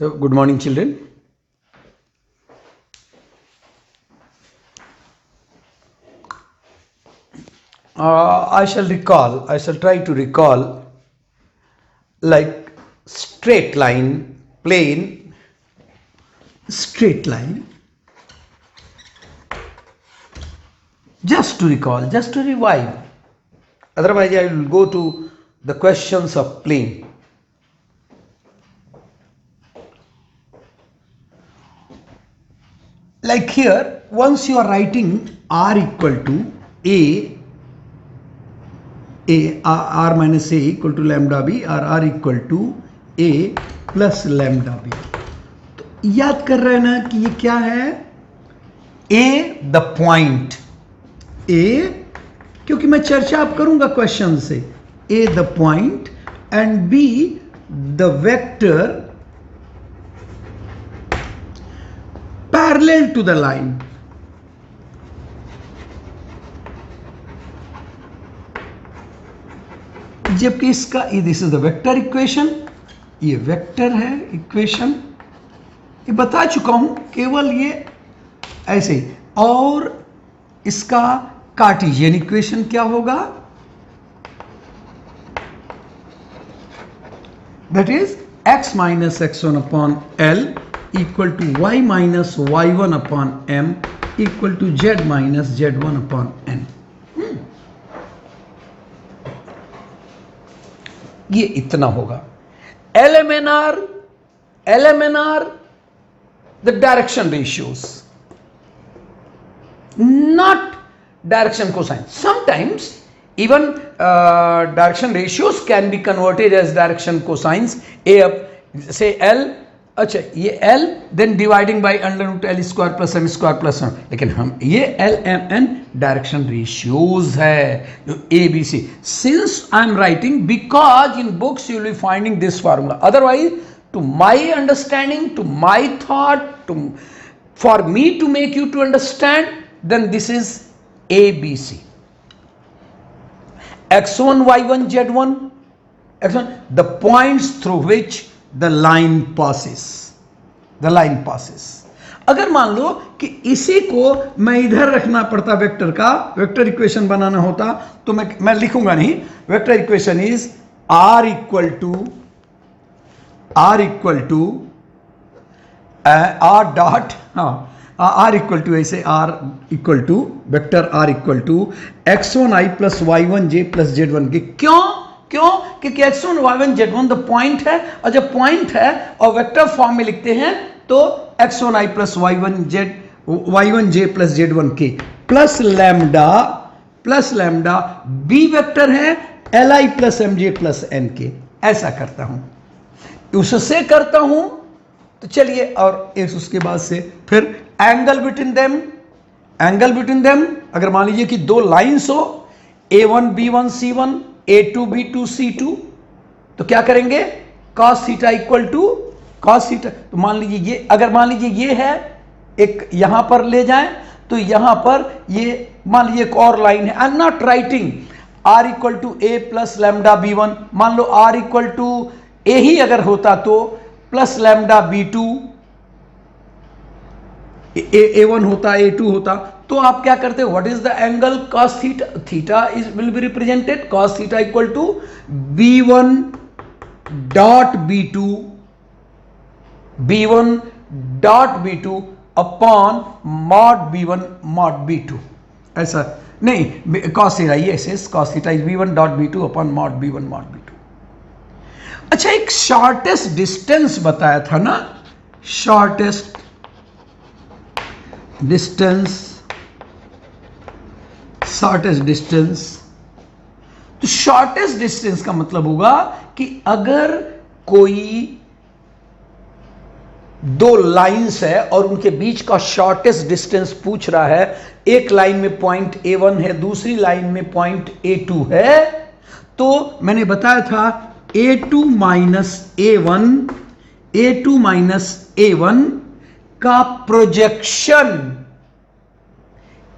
So, good morning, children. I shall try to recall like straight line, plane, straight line. Just to recall, just to revive. Otherwise, I will go to the questions of plane. Like here, once you are writing r equal to r minus a equal to lambda b or r equal to a plus lambda b, तो याद कर रहे हैं ना कि ये क्या है, a द पॉइंट, a क्योंकि मैं चर्चा आप करूंगा क्वेश्चन से, a the point and b the vector parallel to the line. जबकि इसका this is the vector equation, ये वेक्टर है इक्वेशन, ये बता चुका हूं, केवल ये ऐसे ही। और इसका कार्टेशियन इक्वेशन क्या होगा, that is x minus x1 upon l equal to y minus y1 upon m equal to z minus z1 upon n। ये इतना होगा। LMNR the direction ratios, not direction cosine. Sometimes even direction ratios can be converted as direction cosines. A up say L, अच्छा ये L then dividing by under root L square plus M square plus one, लेकिन हम ये L M N direction ratios है जो A B C, since I am writing because in books you will be finding this formula, otherwise to my understanding, to my thought, to for me to make you to understand, then this is A B C, x1 y1 z1 x1 the points through which the line passes, the line passes। अगर मान लो कि इसी को मैं इधर रखना पड़ता, वेक्टर का वेक्टर इक्वेशन बनाना होता, तो मैं लिखूंगा नहीं, vector equation is r equal to r dot, हाँ r इक्वल टू ऐसे r equal to vector r equal to x1i plus y1j plus z1k। क्यों? क्योंकि x1 y1 z1 the point है, और जब पॉइंट है और वेक्टर फॉर्म में लिखते हैं तो x1i plus y1j plus z1k plus lambda b vector है li plus mj plus nk। ऐसा करता हूं, उससे करता हूं, तो चलिए, और उसके बाद से फिर एंगल बिटवीन देम, अगर मान लीजिए कि दो लाइंस हो a1 b1 c1 a2 b2 c2, तो क्या करेंगे, cos theta equal to cos theta, तो मान लीजिए ये, अगर मान लीजिए ये है एक, यहां पर ले जाएं तो यहां पर ये मान लीजिए एक और लाइन है, I am not writing r equal to a plus lambda b1, मान लो r इक्वल टू a ही अगर होता तो प्लस लैम्डा b2, a1 होता a2 होता, तो आप क्या करते हो, what is the angle cos theta, theta is will be represented cos theta equal to b1 dot b2 upon mod b1 mod b2, ऐसा नहीं, cos थीटा ये ऐसे cos theta is b1 dot b2 upon mod b1 mod b2। अच्छा, एक shortest distance बताया था ना, shortest distance, तो शॉर्टेस्ट डिस्टेंस का मतलब होगा कि अगर कोई दो लाइंस है और उनके बीच का शॉर्टेस्ट डिस्टेंस पूछ रहा है, एक लाइन में पॉइंट A1 है, दूसरी लाइन में पॉइंट A2 है, तो मैंने बताया था A2 माइनस A1 का प्रोजेक्शन,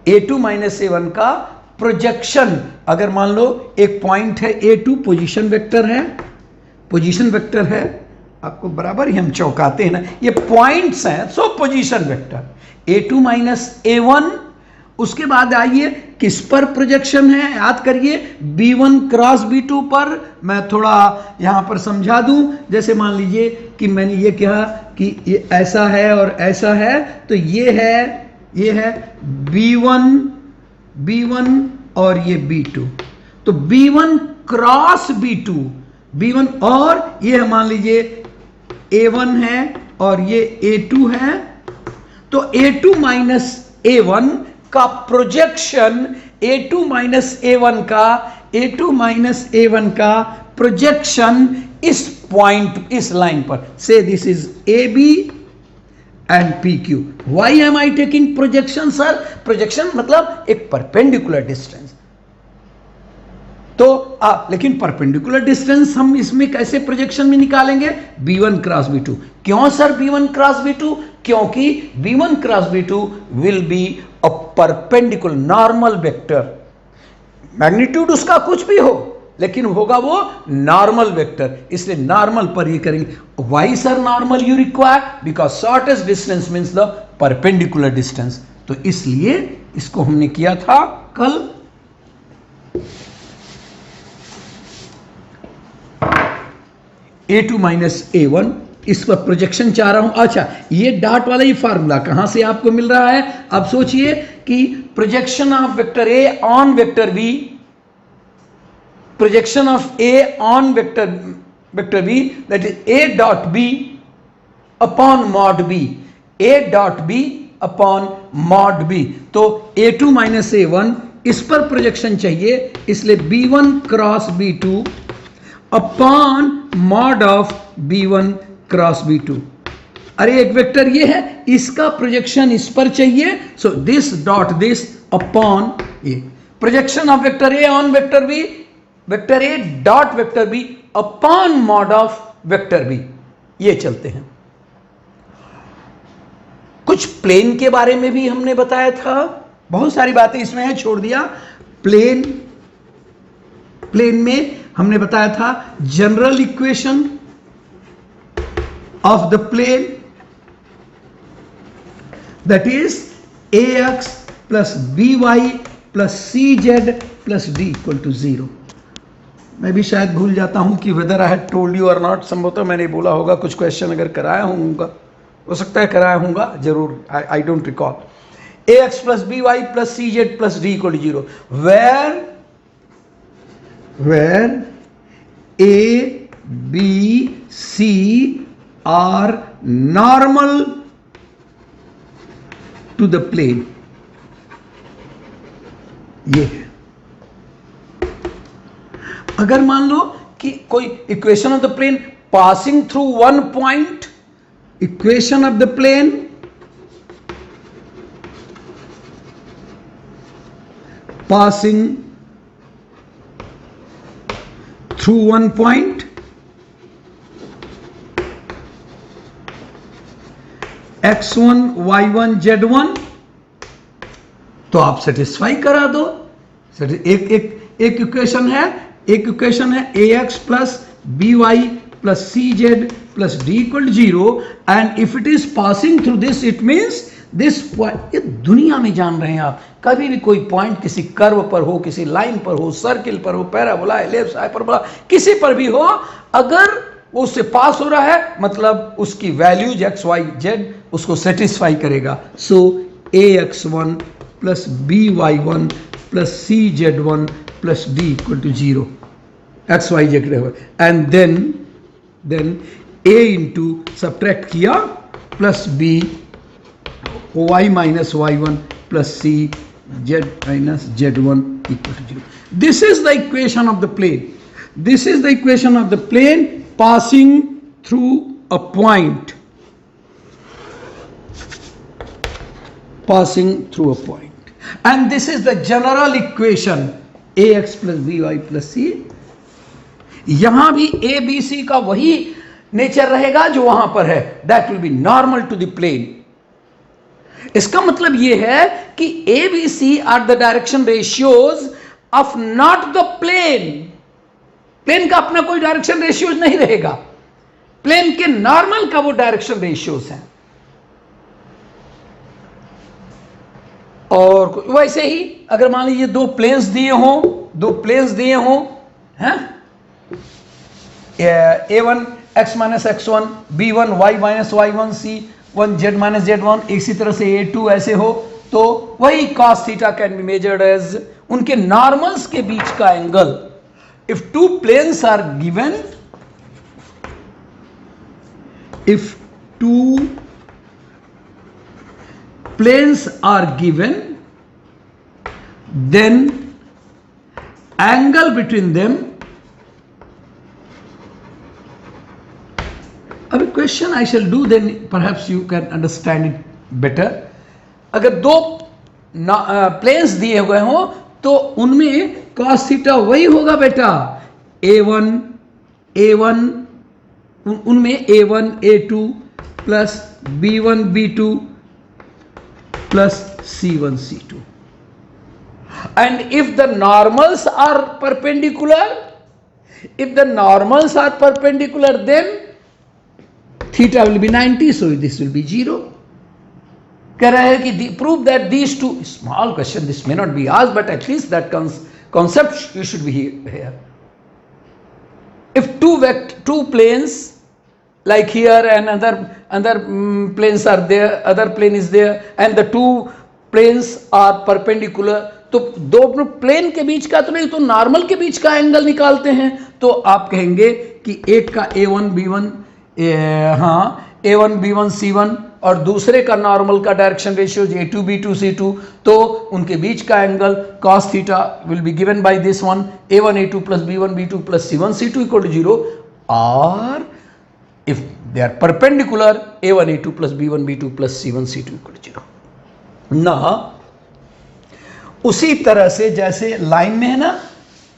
A2 माइनस A1 का प्रोजेक्शन, अगर मान लो एक पॉइंट है A2, पोजीशन वेक्टर है, आपको बराबर ही हम चौंकाते हैं ना, ये पॉइंट्स हैं, सो position vector A2 minus A1, उसके बाद आइए किस पर प्रोजेक्शन है, याद करिए B1 क्रॉस B2 पर। मैं थोड़ा यहां पर समझा दूं, जैसे मान लीजिए कि मैंने ये कहा कि ये ऐसा है और ऐसा है, तो ये है B1 और ये B2, तो B1 क्रॉस B1 और ये मान लीजिए A1 है और ये A2 है, तो A2 माइनस A1 का प्रोजेक्शन A2 माइनस A1 का प्रोजेक्शन इस पॉइंट, इस लाइन पर, से this is AB and PQ। Why am I taking projection sir? Projection मतलब एक परपेंडिकुलर डिस्टेंस, तो लेकिन परपेंडिकुलर डिस्टेंस हम इसमें कैसे प्रोजेक्शन में निकालेंगे? B1 cross B2। क्यों सर B1 क्रॉस B2? क्योंकि B1 cross B2 will be a perpendicular normal vector, magnitude उसका कुछ भी हो लेकिन होगा वो नॉर्मल वेक्टर, इसलिए नॉर्मल पर ये करेंगे। Why sir normal you require? Because shortest distance means the perpendicular distance, तो इसलिए इसको हमने किया था कल। A2 माइनस A1, इस पर प्रोजेक्शन चाह रहा हूं। अच्छा, ये डॉट वाला ही फार्मूला कहां से आपको मिल रहा है? अब सोचिए कि projection of vector A on vector B, projection of A on vector B, that is A dot B upon mod B, A dot B upon mod B। तो A2 माइनस A1 इस पर प्रोजेक्शन चाहिए, इसलिए B1 cross B2 upon mod of B1 cross B2। अरे एक vector ये है, इसका प्रोजेक्शन इस पर चाहिए, so this dot this upon A. Projection of vector A on vector B, vector A dot vector B upon mod of vector B। ये चलते हैं। कुछ प्लेन के बारे में भी हमने बताया था, बहुत सारी बातें इसमें है, छोड़ दिया। प्लेन में हमने बताया था general equation of the plane, that is ax plus by plus cz plus d equal to 0। मैं भी शायद भूल जाता हूं कि whether I had told you और नॉट, संभवतः मैंने बोला होगा, कुछ क्वेश्चन अगर कराया होगा, हो सकता है कराया होगा, जरूर, I don't recall. ax plus by plus cz plus d equal to 0, where A, B, C are normal to the plane। ये है। अगर मान लो कि कोई equation of the plane passing through one point, equation of the plane passing through one point, x1 y1 z1, तो आप satisfy करा दो। एक इक्वेशन है, ax plus by plus cz plus d equal 0, and if it is passing through this, it means this point. ये दुनिया में जान रहे हैं आप, कभी भी कोई पॉइंट किसी कर्व पर हो, किसी लाइन पर हो, सर्किल पर हो, पैराबोला, एलिप्स, हाइपरबोला, किसी पर भी हो, अगर वो उससे पास हो रहा है मतलब उसकी वैल्यूज x y z उसको सेटिस्फाई करेगा। So ax1 plus by1 plus cz1 plus d equal to 0, x y z, and then a into subtract किया plus b y minus y1 plus c z minus z1 equal to 0. This is the equation of the plane. This is the equation of the plane passing through a point. Passing through a point. And this is the general equation ax plus by plus c. यहां भी a b c का वही nature रहेगा जो वहां पर है, that will be normal to the plane. इसका मतलब यह है कि A B C are the direction ratios of not the plane. Plane का अपना कोई डायरेक्शन रेशियोज नहीं रहेगा, प्लेन के नॉर्मल का वो डायरेक्शन रेशियोज हैं। और वैसे ही अगर मान लीजिए दो प्लेन्स दिए हों हैं, A1 x minus x1, B1 y minus y1, C1 z minus z1, इसी तरह से A2 ऐसे हो, तो वही cos theta can be measured as उनके नॉर्मल्स के बीच का angle. If two planes are given, if two planes are given, then angle between them, अब question I shall do, then perhaps you can understand it better. अगर दो planes दिए हुए हो तो उनमें cos थीटा वही होगा बेटा, A1 उनमें A1 A2 plus B1 B2 plus C1 C2, and if the normals are perpendicular, then theta will be 90, so this will be 0. कह रहे हैं कि prove that these two, small question, this may not be asked, but at least that concept you should be here. If two planes like here and other planes are there, other plane is there, and the two planes are perpendicular, तो दो plane के बीच का तो नहीं, तो normal के बीच का एंगल निकालते हैं। तो आप कहेंगे कि एक का A1 B1 A1 B1 C1 और दूसरे का नॉर्मल का direction ratio A2 B2 C2, तो उनके बीच का angle cos theta will be given by this one, A1 A2 plus B1 B2 plus C1 C2 equal to 0, और if they are perpendicular, A1 A2 plus B1 B2 plus C1 C2 equal to 0. ना उसी तरह से जैसे line में है ना,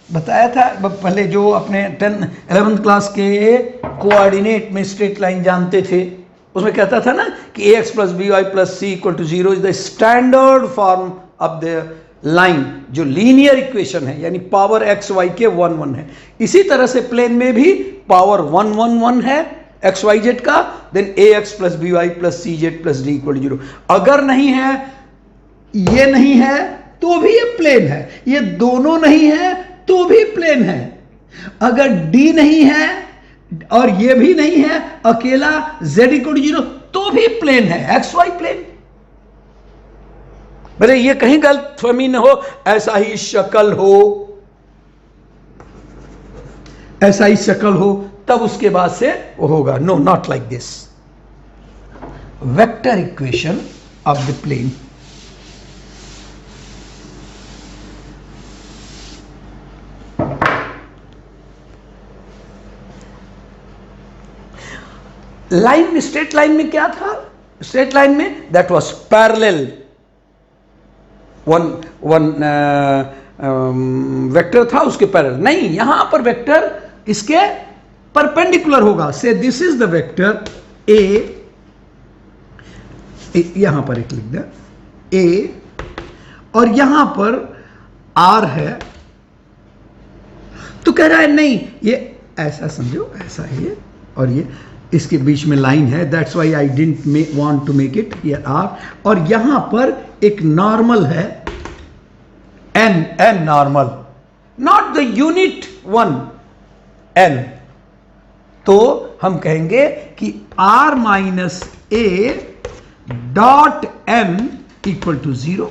बताया था पहले जो अपने 11th क्लास के कोऑर्डिनेट में स्ट्रेट लाइन जानते थे, उसमें कहता था ना कि ax plus by plus c equal to 0 is the standard form of the line, जो लीनियर इक्वेशन है, यानी पावर x y के 1 1 है। इसी तरह से प्लेन में भी पावर 1 1 1 है एक्स वाई जेड का, then A X plus B Y plus C Z plus D equal 0। अगर नहीं है, ये नहीं है, तो भी ये प्लेन है, ये दोनों नहीं है तो भी प्लेन है। अगर डी नहीं है और ये भी नहीं है, अकेला जेड इक्वल 0, तो भी प्लेन है, एक्स वाई प्लेन। भले ये कहीं गलतफहमी न हो, ऐसा ही शक्ल हो, ऐसा ही शक्ल हो, तब उसके बाद से वो होगा। No, not like this. Vector equation of the plane, line में, स्ट्रेट लाइन में क्या था? स्ट्रेट लाइन में that was parallel, one vector था उसके पैरेलल। नहीं, यहां पर वेक्टर इसके परपेंडिकुलर होगा। से this is the vector A, यहां पर एक लिख दे ए, और यहां पर आर है, तो कह रहा है नहीं, ये ऐसा समझो, ऐसा है और ये इसके बीच में लाइन है, that's why I didn't want to make it here R, और यहां पर एक नॉर्मल है N normal, not the unit one N. तो हम कहेंगे कि R minus A dot N equal to 0,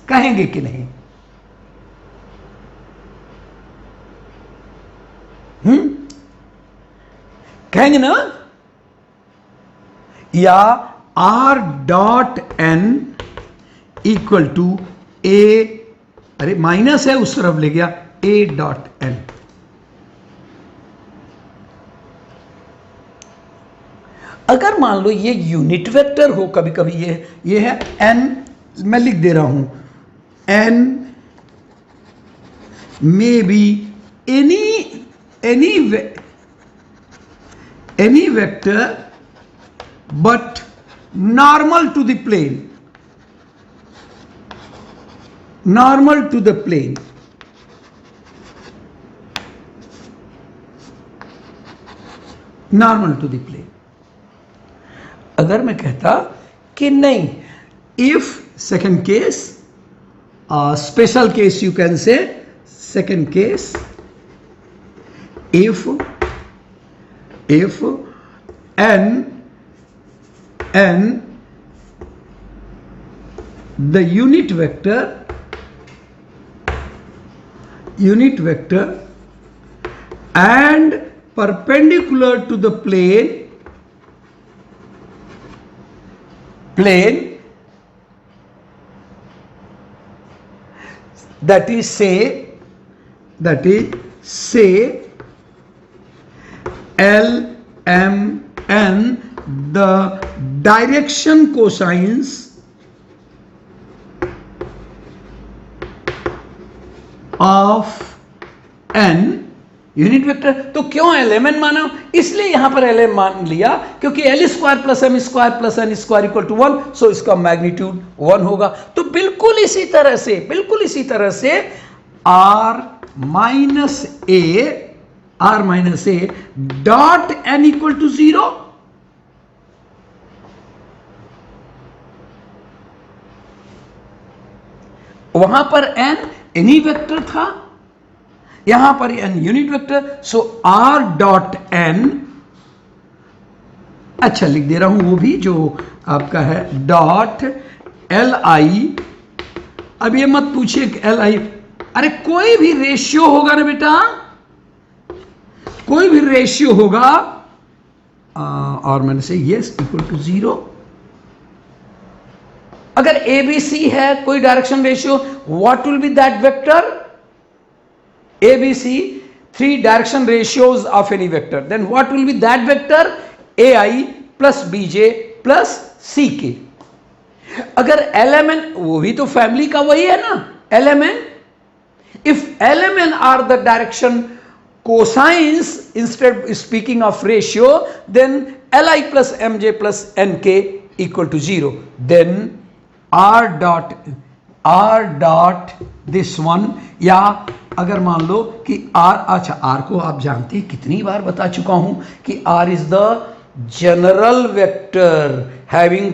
कहेंगे कि नहीं? कहेंगे ना? या R dot N equal to A, अरे माइनस है उस तरफ ले गया, ए डॉट एन। अगर मान लो ये यूनिट वेक्टर हो, कभी कभी ये है एन, मैं लिख दे रहा हूं, n may be any vector but normal to the plane, normal to the plane, normal to the plane. अगर मैं कहता कि नहीं, if second case, special case you can say, second case, if n the unit vector and perpendicular to the plane that is say LMN, the direction cosines of n unit vector. तो क्यों LMN माना? इसलिए यहां पर LM मान लिया क्योंकि L square plus M square plus N square equal to 1, so इसका मैग्नीट्यूड 1 होगा। तो बिल्कुल इसी तरह से R minus A dot n equal to 0, वहां पर n एनी वेक्टर था, यहां पर n यूनिट वेक्टर, सो r डॉट n, अच्छा लिख दे रहा हूं वो भी जो आपका है, डॉट li। अब ये मत पूछिए li, अरे कोई भी रेशियो होगा ना बेटा, कोई भी रेशियो होगा, और मैंने से यस इक्वल टू 0। अगर ABC है कोई direction ratio, what will be that vector? ABC, 3 direction ratios of any vector, then what will be that vector? AI plus BJ plus CK। अगर LMN, वो भी तो फैमिली का वही है ना, LMN। If LMN are the direction cosines instead speaking of ratio, then Li plus Mj plus Nk equal to 0, then R dot this one, या अगर मान लो कि R, अच्छा R को आप जानते हैं, कितनी बार बता चुका हूं कि R is the general vector having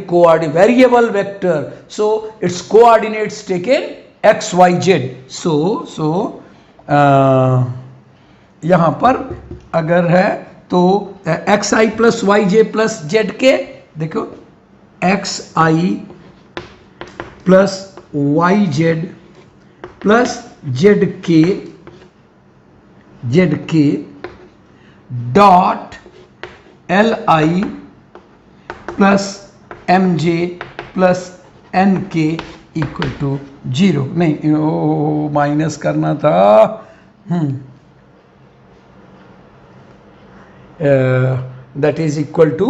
variable vector, so its coordinates taken x y z, so यहां पर अगर है तो xi plus Y J plus Z K, देखो xi plus Y Z plus Z K dot li plus mj plus nk equal to 0। नहीं, minus करना था, that is equal to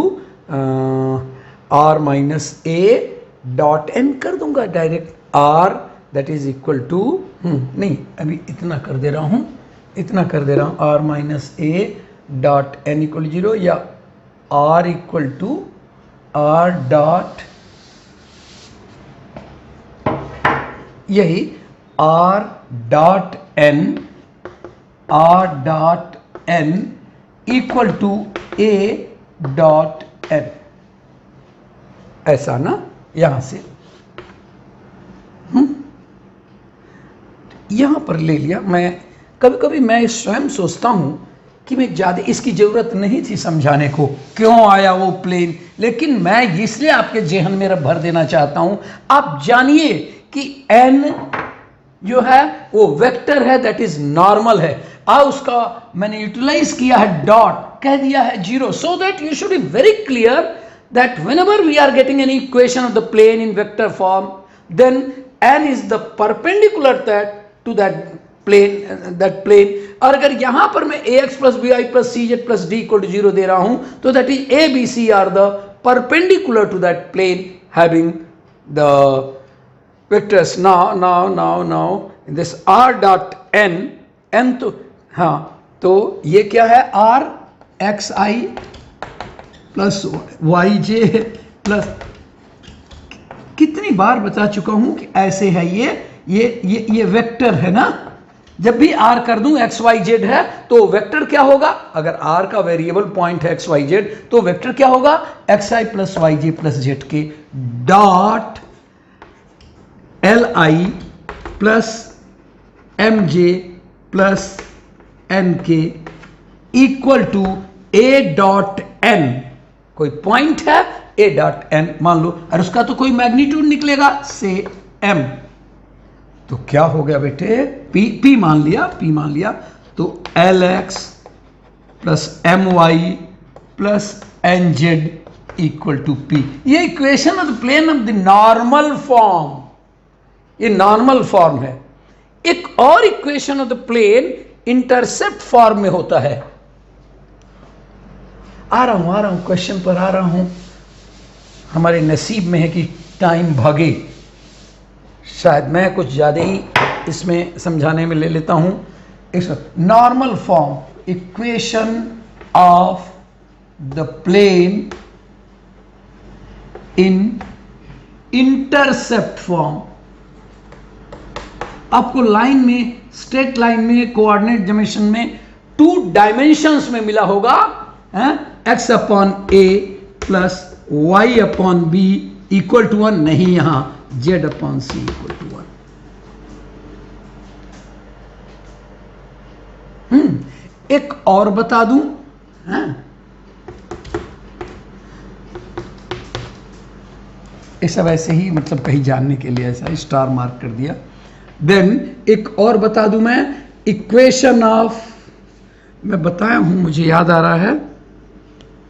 r minus a dot n कर दूंगा direct, r that is equal to नहीं, अभी इतना कर दे रहा हूँ r minus a dot n equal to 0, या r equal to r dot, यही r dot n equal to a dot n, ऐसा ना, यहां से यहां पर ले लिया। मैं कभी कभी मैं स्वयं सोचता हूं कि मैं ज़्यादा इसकी ज़रूरत नहीं थी समझाने को, क्यों आया वो प्लेन, लेकिन मैं इसलिए आपके जेहन में भर देना चाहता हूं। आप जानिए कि n जो है वो वेक्टर है, दैट इज नॉर्मल है, और उसका मैंने यूटिलाइज किया है डॉट, कह दिया है 0, so that you should be very clear that whenever we are getting any equation of the plane in vector form, then n is the perpendicular to that plane. और अगर यहां पर मैं ax plus bi plus cz plus d equal to 0 दे रहा हूं, तो that is a b c are the perpendicular to that plane having the vectors. Now in this r dot n तो हाँ, तो ये क्या है, r xi plus Y J plus, कितनी बार बता चुका हूं कि ऐसे है, ये वेक्टर है ना, जब भी r कर दूं x y z है तो वेक्टर क्या होगा, अगर r का वेरिएबल पॉइंट है x y z तो वेक्टर क्या होगा, xi plus Y J plus Z K dot L I plus M J plus N K equal to A dot N, कोई पॉइंट है ए डॉट एन मान लो, और उसका तो कोई मैग्नीट्यूड निकलेगा से एम, तो क्या हो गया बेटे, पी मान लिया तो L X plus M Y plus N Z equal to P. ये equation of the plane of the normal form, ये नॉर्मल फॉर्म है। एक और equation of the plane intercept form में होता है। आ रहा हूं क्वेश्चन पर आ रहा हूं। हमारे नसीब में है कि टाइम भागे, शायद मैं कुछ ज़्यादा ही इसमें समझाने में ले लेता हूं। इस normal form, equation of the plane in intercept form. आपको लाइन में, स्ट्रेट लाइन में, कोऑर्डिनेट डायमेंशन में 2 डायमेंशंस में मिला होगा, x upon a plus y upon b equal to 1, नहीं यहां z upon c equal to 1। एक और बता दूं, ये सब ऐसे ही मतलब कहीं जानने के लिए ऐसा स्टार मार्क कर दिया। देन एक और बता दूं मैं, इक्वेशन ऑफ, मैं बताया हूं मुझे याद आ रहा है,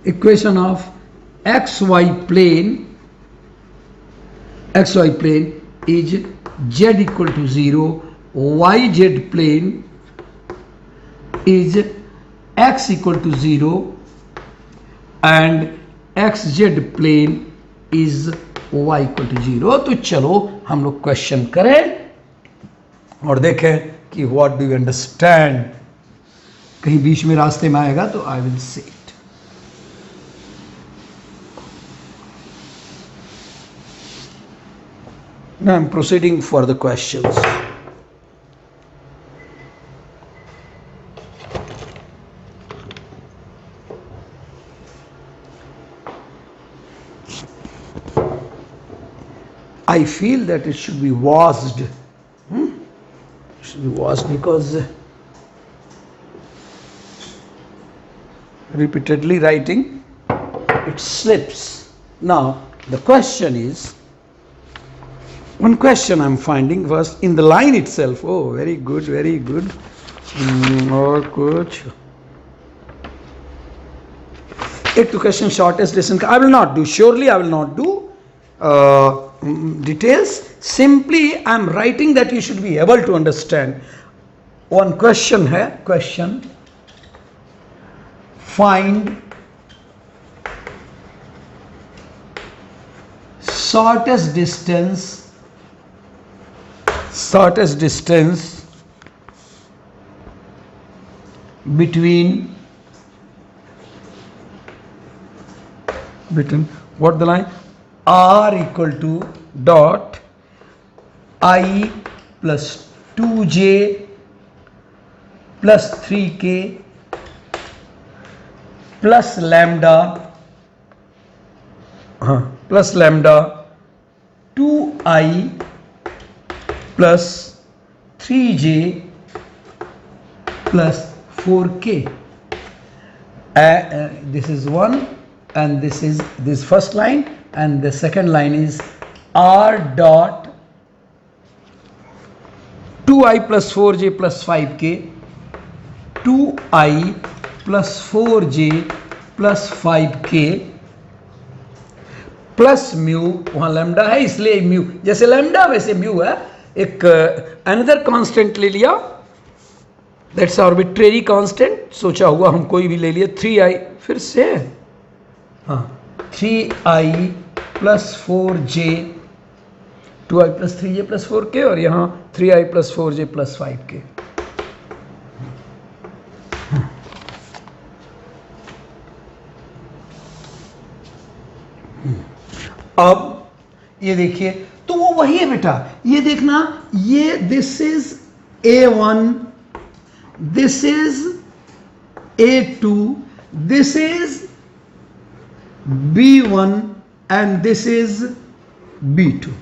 equation of x y plane is z equal to 0, y z plane is x equal to 0 and x z plane is y equal to 0। तो चलो हम लोग क्वेश्चन करें और देखें कि व्हाट डू यू अंडरस्टैंड। कहीं बीच में रास्ते में आएगा तो I will say it. Now I'm proceeding for the questions. I feel that it should be washed. It should be washed because repeatedly writing it slips. Now the question is, one question I'm finding first in the line itself. Oh, very good, very good. और कुछ एक तो question shortest distance का I will not do, surely I will not do details. Simply I am writing that you should be able to understand. One question है, question find shortest distance between what the line r equal to dot I plus 2j plus 3k plus lambda plus lambda 2i plus 3j plus 4k. This is one and this is this first line, and the second line is r dot 2i plus 4j plus 5k 2i plus 4j plus 5k plus mu, वहां lambda है इसलिए mu, जैसे lambda वैसे mu है। एक another constant ले लिया, that's arbitrary constant, सोचा हुआ हम कोई भी ले लिया, 3i फिर से 3i plus 4j 2i plus 3j plus 4k और यहाँ 3i plus 4j plus 5k। अब ये देखिए, तो वो वही है बेटा, ये देखना, ये this is A1 this is A2, this is B1 and this is B2.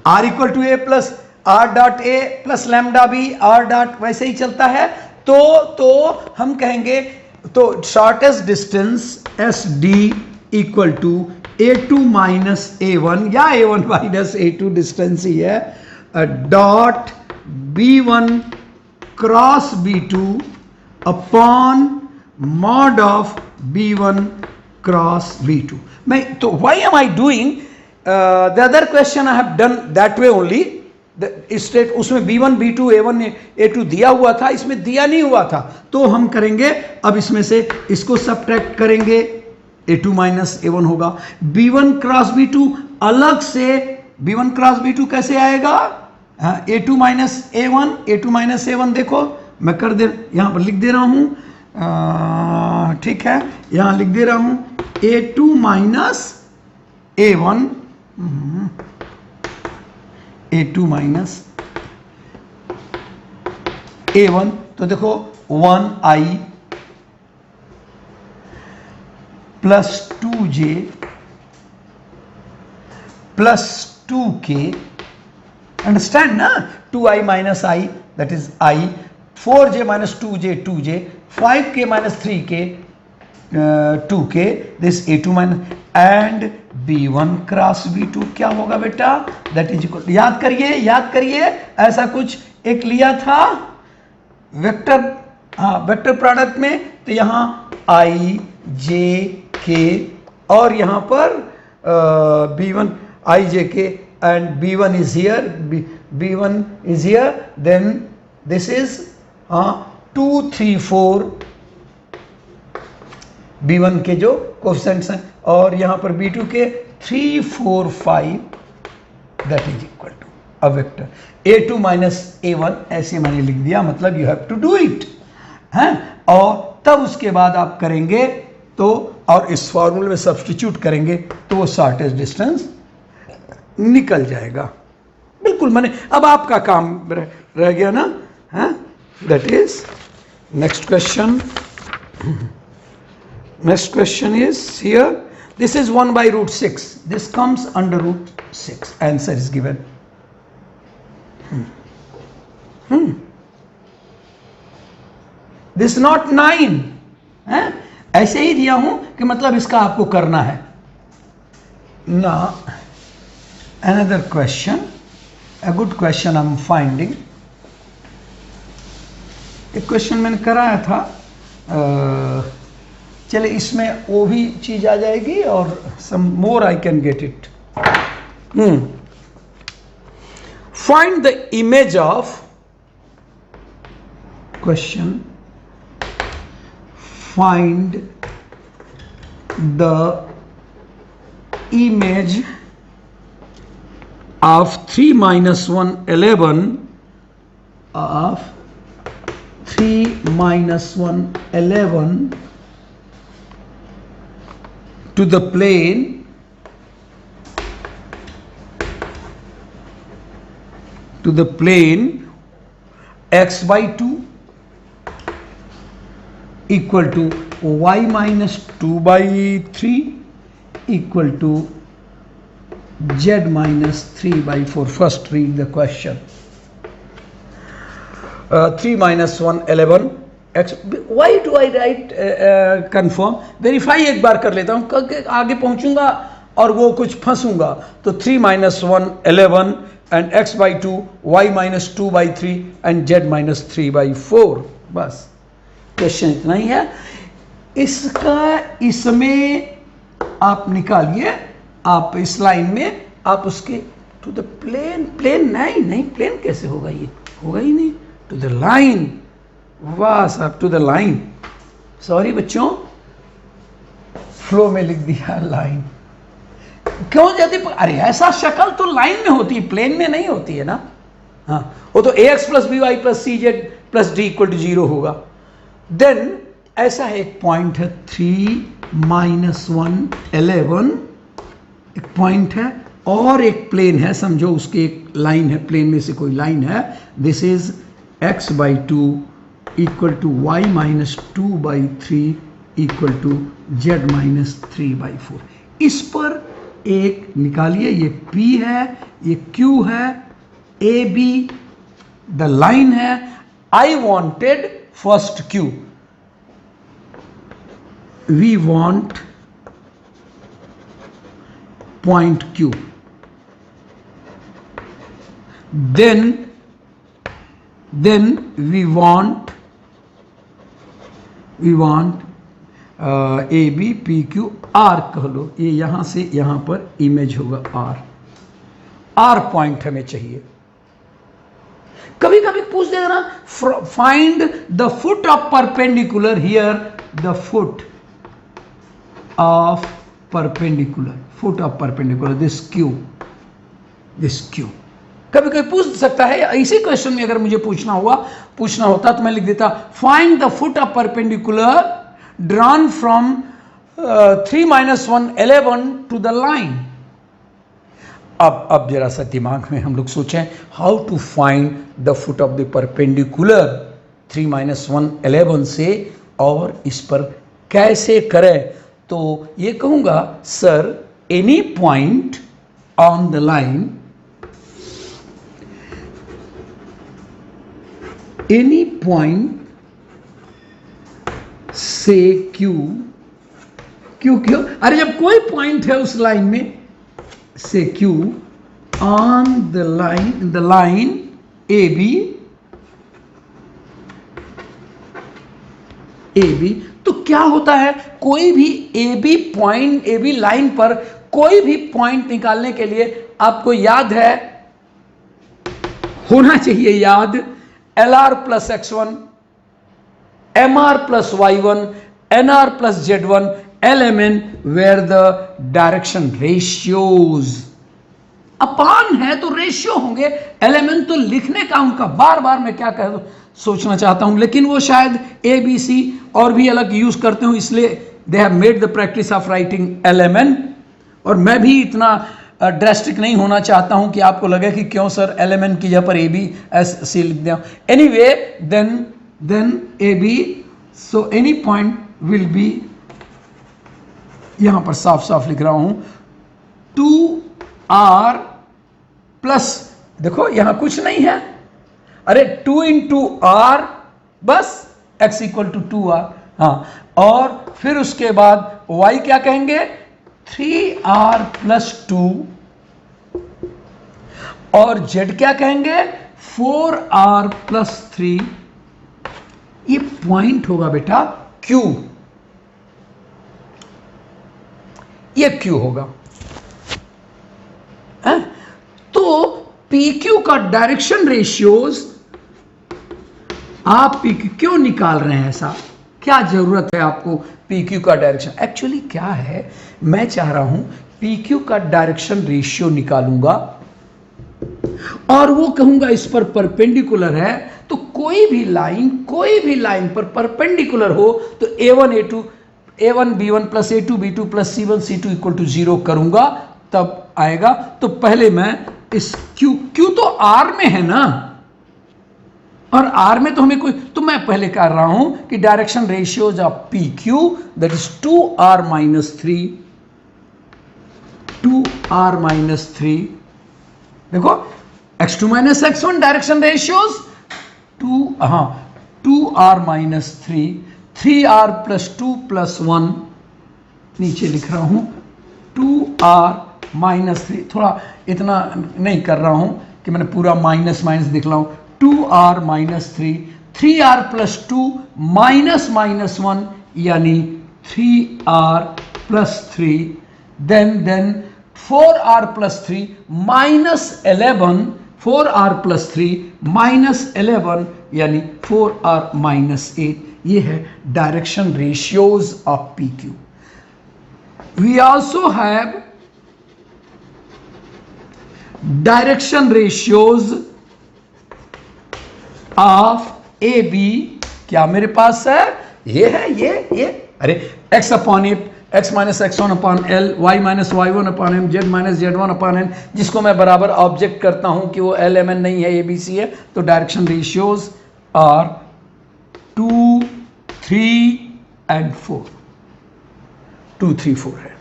R equal to A plus R dot A plus lambda B, R dot वैसे ही चलता है। तो हम कहेंगे तो shortest distance s d equal to A2 minus A1 या A1 minus A2 distance ही है, dot B1 cross B2 upon mod of B1 cross B2। मैं तो why am I doing the other question I have done that way only, state उसमें B1 B2 A1 A2 दिया हुआ था, इसमें दिया नहीं हुआ था। तो हम करेंगे अब इसमें से इसको सब्ट्रैक्ट करेंगे, A2 माइनस A1 होगा। B1 क्रॉस B2 अलग से, B1 क्रॉस B2 कैसे आएगा, A2 minus A1, A2 minus A1 देखो मैं कर दे यहां पर लिख दे रहा हूं, ठीक है यहां लिख दे रहा हूं A2 minus A1, A2 minus A1, तो देखो 1i plus 2j plus 2k, understand ना, 2i minus i that is i, 4j minus 2j 2j, 5k minus 3k 2k, this A2 minus and B1 cross B2 क्या होगा बेटा, that is equal, याद करिए ऐसा कुछ एक लिया था वेक्टर, वेक्टर प्रोडक्ट में, तो यहां i j k और यहां पर B1 i j k and B1 is here, B1 is here, then this is 2 3 4 B1 के जो कोफिशिएंट्स हैं और यहां पर B2 के 3 4 5, that is equal to a vector A2 minus A1, ऐसे मैंने लिख दिया, मतलब you have to do it हैं। और तब उसके बाद आप करेंगे तो, और इस फॉर्मूले में सब्स्टिट्यूट करेंगे तो वो शॉर्टेस्ट डिस्टेंस निकल जाएगा। बिल्कुल मैंने, अब आपका काम रह गया ना, हैं, that is next question. Next question is here, this is 1 by root 6, this comes under root 6, answer is given। This not 9 है, ऐसे ही दिया हूं कि मतलब इसका आपको करना है ना। Another question, a good question I'm finding, एक क्वेश्चन मैंने कराया था, चले इसमें वो भी चीज आ जाएगी और some more I can get it. Find the image of, question, find the image of 3 minus 1 11 of 3 minus 1 11 to the plane x by 2 equal to y minus 2 by 3 equal to z minus 3 by 4. First read the question. 3 minus 1 11 x, why do I write confirm, verify एक बार कर लेता हूँ, आगे पहुंचूंगा और वो कुछ फंसूंगा। तो 3 minus 1 11 and x by 2, y minus 2 by 3 and z minus 3 by 4, बस क्वेश्चन इतना ही है। इसका इसमें आप निकालिए, आप इस लाइन में आप उसके टू द प्लेन, प्लेन नहीं प्लेन कैसे होगा, ये होगा ही नहीं, टू द लाइन, वाह साहब टू द लाइन, सॉरी बच्चों फ्लो में लिख दिया लाइन, क्यों जाती, अरे ऐसा शक्ल तो लाइन में होती है, प्लेन में नहीं होती है ना। हाँ वो तो ax plus B Y plus C Z plus D equal to 0 होगा। देन ऐसा है, एक पॉइंट है 3 minus 1 11, एक पॉइंट है और एक प्लेन है, समझो उसकी एक लाइन है, प्लेन में से कोई लाइन है, this is x by 2 equal to y minus 2/3 equal to z minus 3/4। इस पर एक निकालिए, ये P है, ये Q है, AB द लाइन है। I wanted first Q, we want point Q, then we want A B P Q R कह लो। ये यहां से यहां पर इमेज होगा R पॉइंट हमें चाहिए। कभी कभी पूछ देगा ना, find the foot of perpendicular, here the foot of perpendicular, this Q। कभी कभी पूछ सकता है, इसी क्वेश्चन में अगर मुझे पूछना होता तो मैं लिख देता find the foot of perpendicular drawn from 3 - 1 11 to the line. अब जरा सा दिमाग में हम लोग सोचें, how to find the foot of the perpendicular 3 - 1 11 से, और इस पर कैसे करें। तो ये कहूंगा, sir any point on the line, any point से Q क्यों, अरे जब कोई पॉइंट है उस लाइन में, से Q on the line AB, तो क्या होता है, कोई भी AB लाइन पर कोई भी पॉइंट निकालने के लिए आपको याद है, होना चाहिए याद, LR plus X1, MR plus Y1, NR plus Z1, LMN, where the direction ratios अपान है तो रेशियो होंगे। LMN तो लिखने का उनका बार बार मैं क्या कह सोचना चाहता हूं, लेकिन वो शायद ABC और भी अलग यूज करते हो, इसलिए they have made the practice of writing LMN। और मैं भी इतना ड्रेस्टिक नहीं होना चाहता हूं कि आपको लगे कि क्यों सर LMN की जगह पर ABC लिख दिया। Anyway, then AB, so any point will be, यहां पर साफ साफ लिख रहा हूं 2R प्लस, देखो यहां कुछ नहीं है, अरे 2 × R बस x = 2R। हाँ, और फिर उसके बाद y क्या कहेंगे, 3R + 2, और z क्या कहेंगे, 4R + 3। ये पॉइंट होगा बेटा Q, ये Q होगा। तो PQ का डायरेक्शन रेशियोज, आप PQ क्यों निकाल रहे हैं, ऐसा क्या जरूरत है आपको PQ का डायरेक्शन। एक्चुअली क्या है, मैं चाह रहा हूं PQ का डायरेक्शन रेशियो निकालूंगा और वो कहूंगा इस पर परपेंडिकुलर है, तो कोई भी लाइन पर परपेंडिकुलर हो तो A1 B1 + A2 B2 + C1 C2 = 0 करूंगा, तब आएगा। तो पहले मैं इस Q तो R में है ना, और R में तो हमें कोई, तो मैं पहले कर रहा हूं कि direction ratios of PQ, that is 2R - 3। देखो x2 - x1 direction ratios 2R - 3, 3R + 2 + 1, नीचे लिख रहा हूं 2R - 3, थोड़ा इतना नहीं कर रहा हूं कि मैंने पूरा माइनस दिख रहा हूं, 2R - 3, 3R + 2 -1 यानी 3R + 3, then 4R + 3 -11, 4R + 3 -11 यानी 4R - 8। ये है direction ratios of PQ। We also have direction ratios of AB। क्या मेरे पास है, ये है, ये अरे x upon a, x - x1 upon L, y - y1 upon m, z - z1 upon n, जिसको मैं बराबर ऑब्जेक्ट करता हूं कि वो LMN नहीं है, ABC है। तो डायरेक्शन रेशियोज आर 2 3 and 4, 2 3 4 है।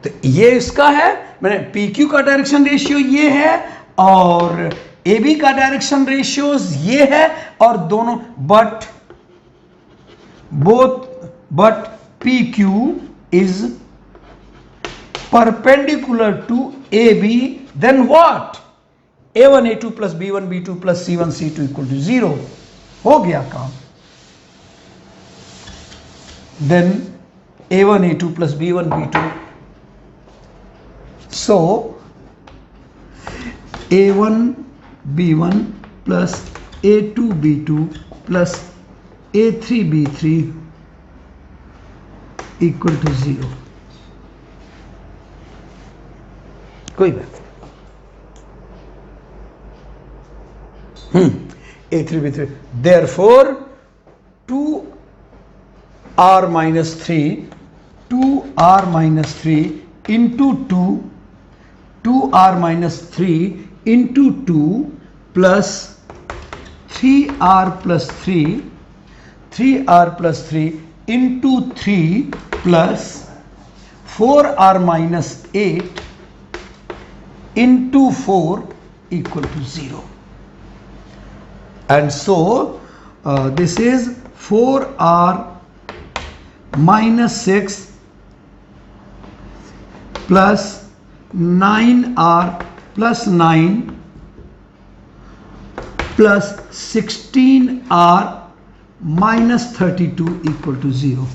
तो ये इसका है, मैंने पी क्यू का डायरेक्शन रेशियो ये है और ए बी का डायरेक्शन रेशियो ये है, और दोनों but P Q is perpendicular to A B, then what, a1 a2 plus b1 b2 plus c1 c2 equal to 0, हो गया काम। then a1 a2 plus b1 b2, so a1 b1 plus a2 b2 plus a3 b3 equal to 0, कोई बात a3 b3, therefore 2r minus 3 into 2r minus 3 into 2 plus 3r plus 3 into 3 plus 4r minus 8 into 4 equal to 0. And so this is 4r minus 6 plus 9r plus 9 plus 16r minus 32 equal to 0.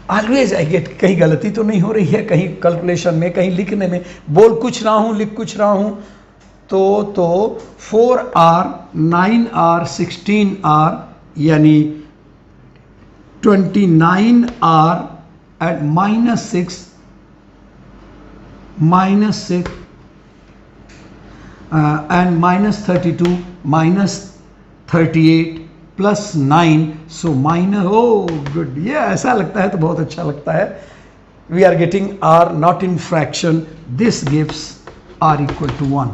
Always I get, कहीं गलती तो नहीं हो रही है, कहीं calculation में, कहीं लिखने में, बोल कुछ रहा हूँ लिख कुछ रहा हूँ, तो 4r 9r 16r यानी 29r eight -6 and -32 -38 plus 9, so minus, oh good, ये ऐसा लगता है तो बहुत अच्छा लगता है। We are getting r not in fraction, this gives r equal to 1।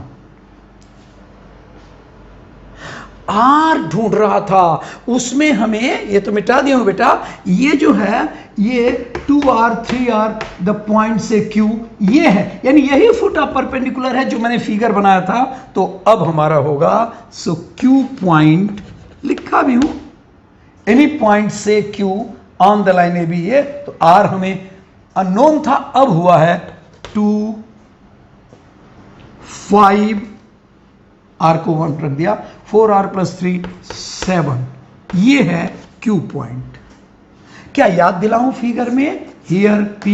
r ढूंढ रहा था, उसमें हमें, ये तो मिटा दिया हूं बेटा, ये जो है ये 2r 3r द पॉइंट से q ये है, यानी यही फुट ऑफ परपेंडिकुलर है जो मैंने फिगर बनाया था। तो अब हमारा होगा, सो q पॉइंट लिखा भी हूं, एनी पॉइंट से q on the line A B, ये तो r हमें अननोन था, अब हुआ है 2 5, r को 1 रख दिया, 4r plus 3 7, ये है q पॉइंट। क्या याद दिलाऊं फिगर में, हियर p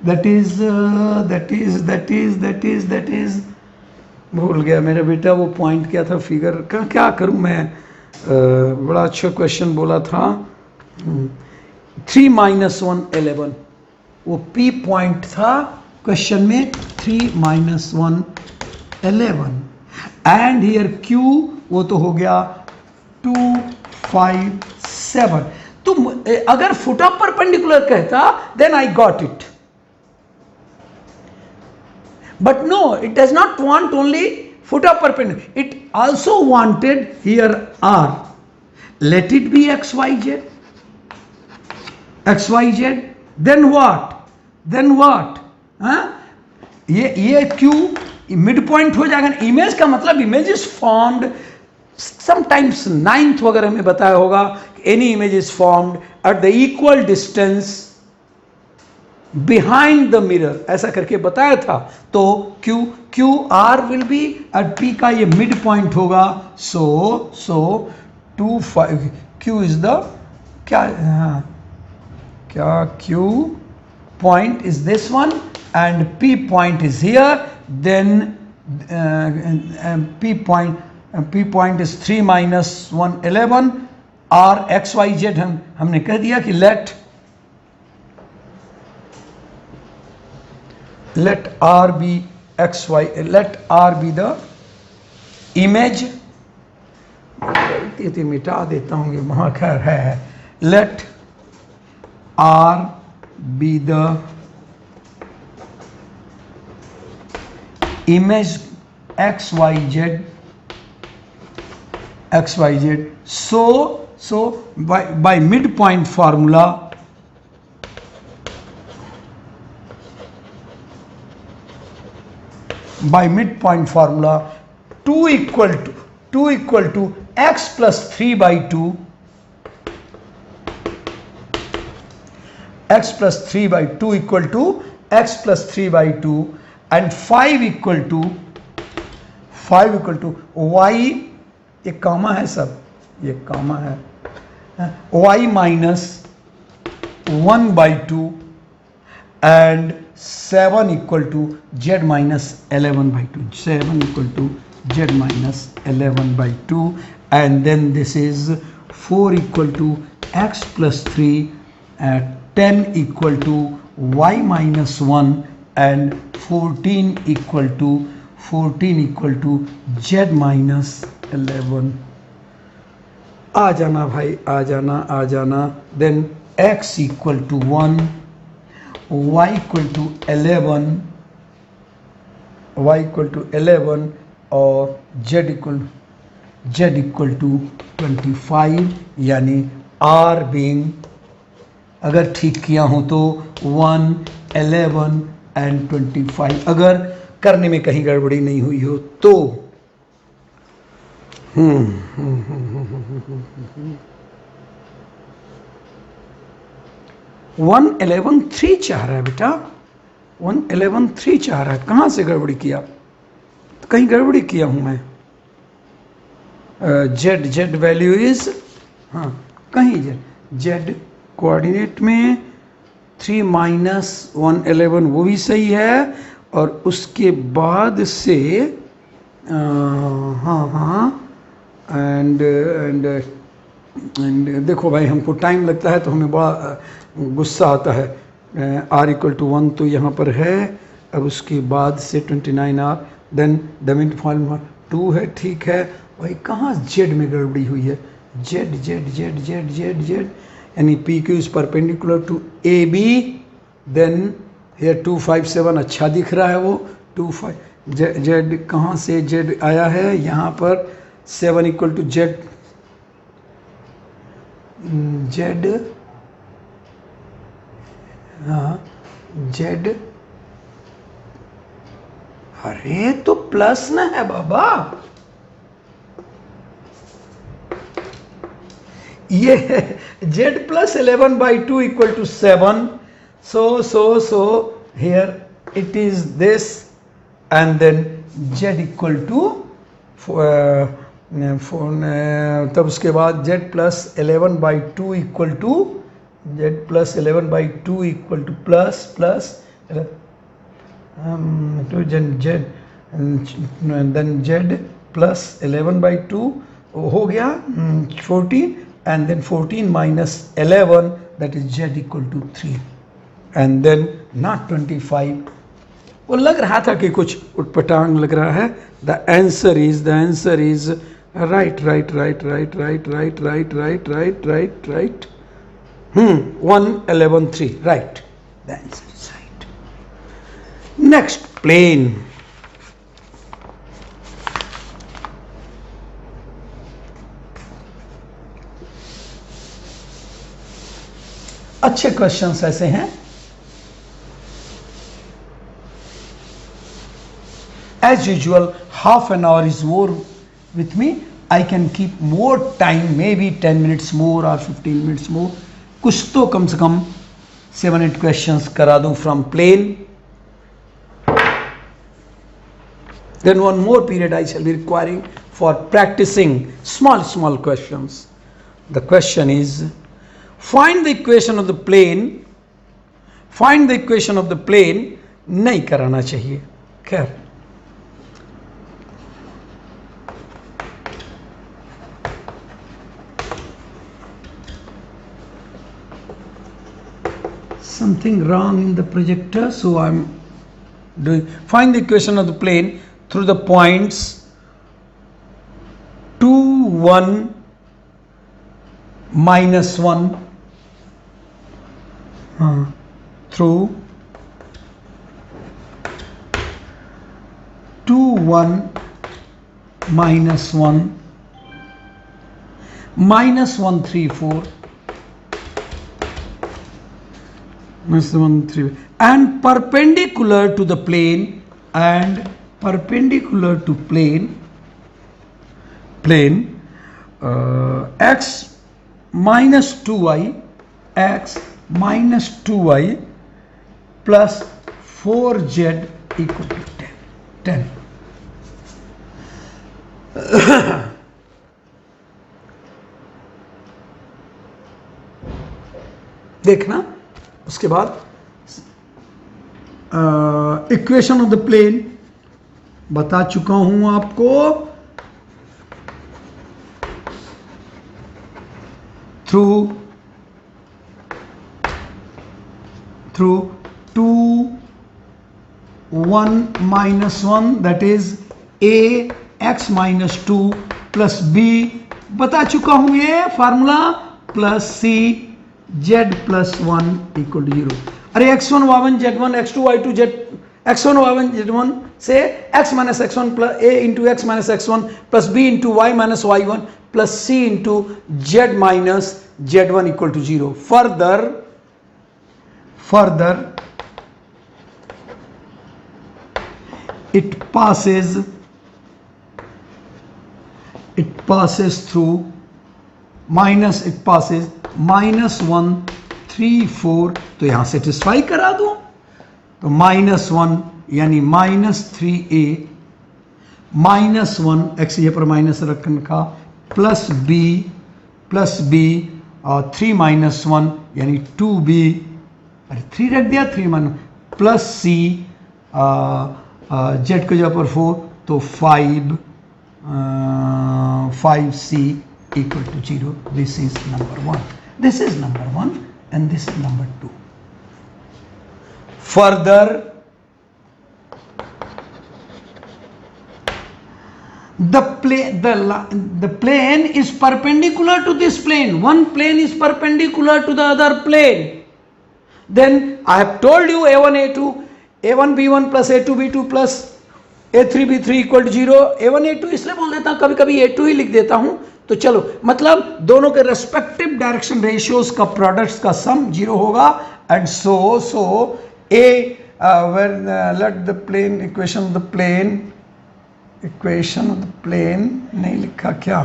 that is भूल गया मेरा बेटा वो पॉइंट क्या था फिगर का, क्या करूं मैं, बड़ा अच्छा क्वेश्चन बोला था, 3 - 1 11, वो p पॉइंट था क्वेश्चन में, 3 - 1 11, एंड हियर q वो तो हो गया 2 5 7। तो अगर फुट ऑफ परपेंडिकुलर कहता then I got it, but no, it does not want only foot of perpendicular, it also wanted here r, let it be xyz, then what हाँ, ये q mid point हो जाएगा। Image का मतलब, image is formed sometimes 9th वगैरह में बताया होगा, any image is formed at the equal distance behind the mirror, ऐसा करके बताया था। तो Q R will be at P का ये मिड पॉइंट होगा, सो 2 5, क्यू इज द क्या Q point is this one and P point is here, then p point is 3 - 1 11, r x y z हमने कह दिया कि let r be x y, let r be the image, गलती थी मिटा देता हूँ ये वहाँ खैर है, let r be the image x y z x Y z. So by midpoint formula, by midpoint formula, 2 equal to x plus 3 by 2, x plus 3 by 2 equal to x plus 3 by 2, and 5 equal to y, ये कामा है सब, ये कामा है, y minus 1 by 2, and 7 equal to z minus 11 by 2, 7 equal to z minus 11 by 2, and then this is 4 equal to x plus 3, 10 equal to y minus 1, and 14 equal to z minus 11. आ जाना भाई, आ जाना. Then x equal to 1, y equal to 11, और z equal to 25, यानी r being, अगर ठीक किया हूँ तो 1, 11 and 25, अगर करने में कहीं गड़बड़ी नहीं हुई हो तो. 111.3 चाह रहा है बेटा, 111.3 चाह रहा है. कहाँ से गड़बड़ी किया? तो कहीं गड़बड़ी किया हूँ मैं. जेड वैल्यू इज, हाँ कहीं जेड कोऑर्डिनेट में 3 माइनस 111 वो भी सही है, और उसके बाद से हाँ एंड देखो भाई, हमको टाइम लगता है तो हमें बड़ा गुस्सा आता है. r इक्वल टू 1 तो यहाँ पर है, अब उसके बाद से 29r, then the mid formula 2 है, ठीक है भाई. कहाँ z में गड़बड़ी हुई है? z यानी PQ is perpendicular to AB, then here 257 अच्छा दिख रहा है वो 25. z कहाँ से z आया है यहाँ पर? 7 इक्वल टू z, हाँ z, अरे तो प्लस ना है बाबा, ये z plus 11 by 2 equal to 7. So here it is this, and then z equal to तब उसके बाद z plus 11 by 2 equal to z plus 11 by 2 equal to plus to z, then z plus 11 by 2 हो गया 14, and then 14 minus 11, that is z equal to 3, and then not 25. वो लग रहा था कि कुछ उटपटांग लग रहा है. the answer is right. 111.3, right. The answer is right. Next, plane. अच्छे क्वेश्चंस ऐसे हैं. As usual, half an hour is more with me. I can keep more time, maybe 10 minutes more or 15 minutes more. कुछ तो कम से कम 7-8 questions करा दूं from plane. Then one more period I shall be requiring for practicing small questions. The question is, find the equation of the plane. Find the equation of the plane नहीं कराना चाहिए. खैर, something wrong in the projector, so I'm doing. Find the equation of the plane through the points 2, 1, minus 1, through 2, 1, minus 1, -134 -134 and perpendicular to the plane x minus 2y plus 4z equal to 10. देखना उसके बाद equation of the plane बता चुका हूं आपको, through 2 1 minus 1 that is a x minus 2 plus b बता चुका हूं ये formula, plus c z plus 1 equal to 0. अरे x1 y1 z1 x2 y2 z x1 y1 z1 से x minus x1 plus a into x minus x1 plus b into y minus y1 plus c into z minus z1 equal to 0. Further it passes through -134, तो यहां satisfy करा दो, तो -1 यानी -3a -1 x ये पर minus रखने का प्लस b और 3 - 1 यानी 2b, अरे 3 रख दिया, 3 माइनस प्लस c z को जगह पर 4 तो 5c equal to 0. This is number 1. This is number 1 and this is number 2. Further, the plane is perpendicular to this plane. One plane is perpendicular to the other plane. Then I have told you a1 a2 a1 b1 plus a2 b2 plus a3 b3 equal to 0. a1 a2 इसलिए बोल देता हूं, कभी कभी a2 ही लिख देता हूं, तो चलो मतलब दोनों के रेस्पेक्टिव डायरेक्शन रेशियोज का प्रोडक्ट्स का सम 0 होगा. And so a when let the plane equation of the plane नहीं लिखा क्या,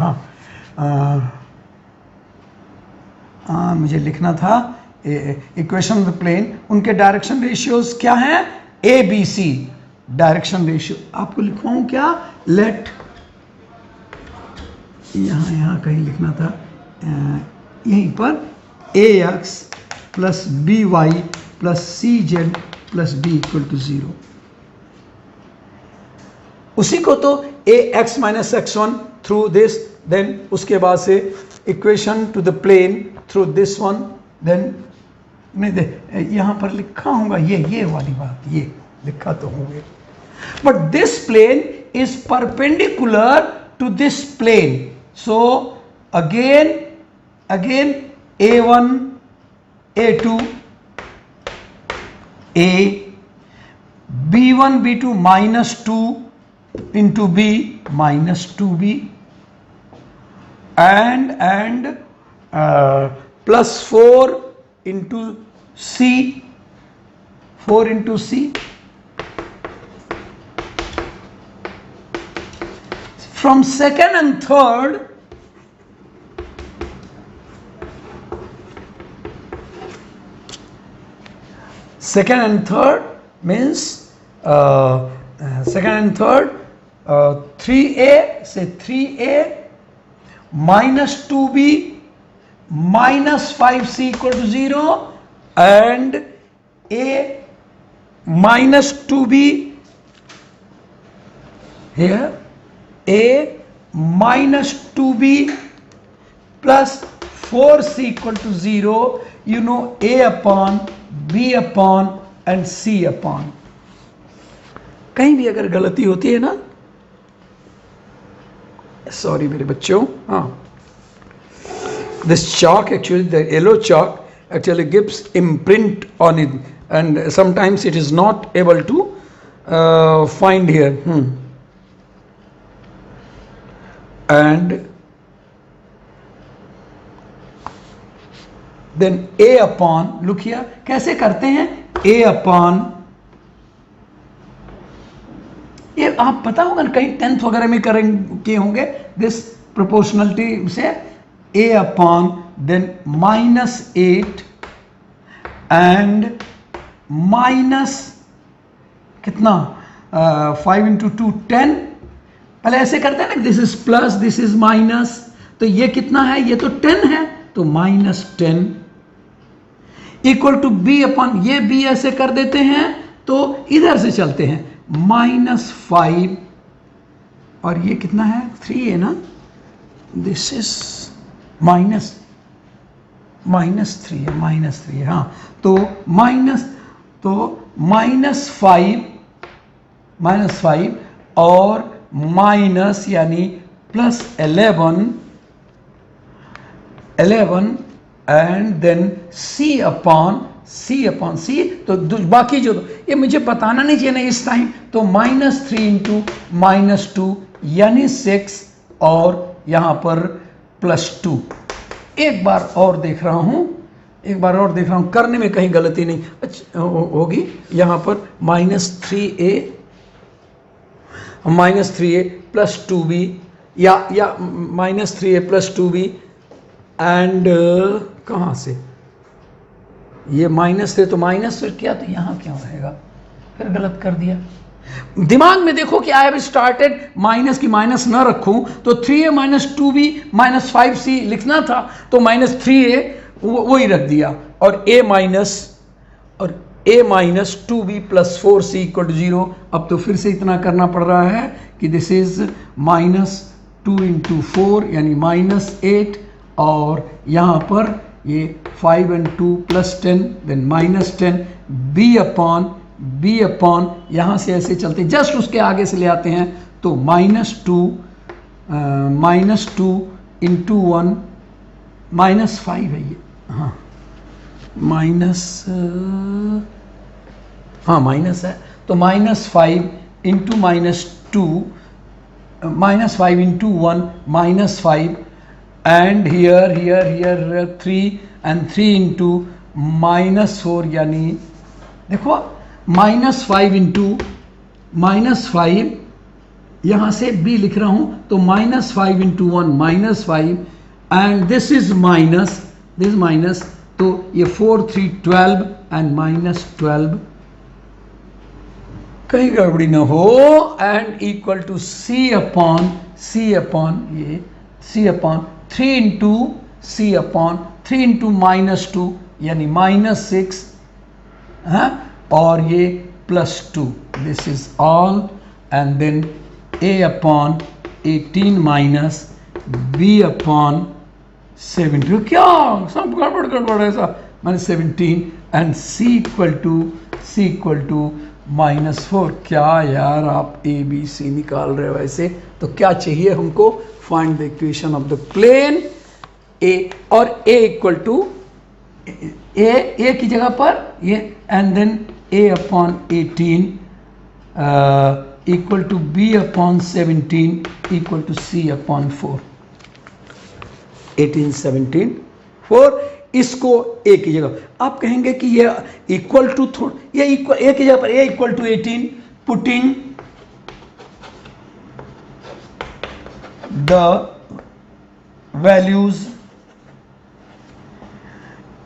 हाँ मुझे लिखना था इक्वेशन ऑफ द प्लेन, उनके डायरेक्शन रेशियोज क्या हैं, A B C direction ratio. आपको लिखवाऊं क्या, लेट यहाँ कहीं लिखना था, यहीं पर A X plus B Y plus C Z plus D equal to 0. उसी को तो A X minus x1 through this, then उसके बाद से equation to the plane through this one, then नहीं दे यहाँ पर लिखा होगा ये वाली बात, ये लिखा तो होंगे, but this plane is perpendicular to this plane. So again a1 a2 a b1 b2 minus 2 into b minus 2b and plus 4 into c, 4 into c. From second and third, means second and third 3a, say 3a minus 2b minus 5c equal to 0 and a minus 2b here, a minus 2b plus 4c equal to 0. You know a upon b upon and c upon. कहीं भी अगर गलती होती है ना, sorry मेरे बच्चों, हाँ, this chalk actually, the yellow chalk actually gives imprint on it and sometimes it is not able to find here. And then a upon, look here, कैसे करते हैं, a अपॉन, ये आप पता होगा ना कहीं 10th वगैरह में किए होंगे दिस प्रोपोर्शनलिटी से, a upon then -8 and minus कितना 5 इंटू 2 10, पहले ऐसे करते हैं ना, this is plus this is minus, तो ये कितना है, ये तो 10 है, तो -10 इक्वल टू b अपॉन, ये b ऐसे कर देते हैं तो इधर से चलते हैं -5, और ये कितना है 3 है ना, दिस इज -3 है, हाँ, तो -5 और माइनस यानी +11 and then c upon c, तो बाकी जो, ये मुझे बताना नहीं चाहिए ना इस टाइम, तो -3 इंटू -2 यानी 6 और यहाँ पर +2। एक बार और देख रहा हूँ, करने में कहीं गलती नहीं अच्छा होगी, यहाँ पर -3a प्लस 2b या -3a प्लस 2b एंड कहाँ से ये माइनस थे तो माइनस फिर किया तो यहाँ क्यों रहेगा, फिर गलत कर दिया। दिमाग में देखो कि आई हैव स्टार्टेड माइनस की माइनस ना रखूं तो 3a - 2b - 5c लिखना था, तो -3a वही रख दिया, और a - 2b + 4c = 0। अब तो फिर से इतना करना पड़ रहा है कि दिस इज -2 इंटू 4 यानी -8, और यहाँ पर ये 5 and 2 + 10 देन -10 b अपॉन यहाँ से ऐसे चलते जस्ट उसके आगे से ले आते हैं, तो -2 इंटू 1 -5 है ये, हाँ माइनस है, तो -5 into -2 -5 into 1 -5 and here 3 and 3 into -4 यानी देखो -5 इंटू -5, यहाँ से b लिख रहा हूँ, तो -5 into 1 -5 and this is minus, तो ये 4 3 12 एंड -12, कहीं गड़बड़ी ना हो, and equal to c upon ये c upon 3 into c upon 3 into -2 यानी -6 है, और ये +2, this is all, and then a upon 18 minus b upon 17, क्या सब गड़बड़ ऐसा, -17 एंड c इक्वल टू -4। क्या यार आप a b c निकाल रहे हो ऐसे, तो क्या चाहिए हमको, find the equation of the plane a, और a इक्वल टू a की जगह पर ये, and then a upon 18 equal to b upon 17 equal to c upon 4, 18 17 4, इसको a की जगह, आप कहेंगे कि ये इक्वल टू ये इक्वल a की जगह पर a equal to 18, putting the values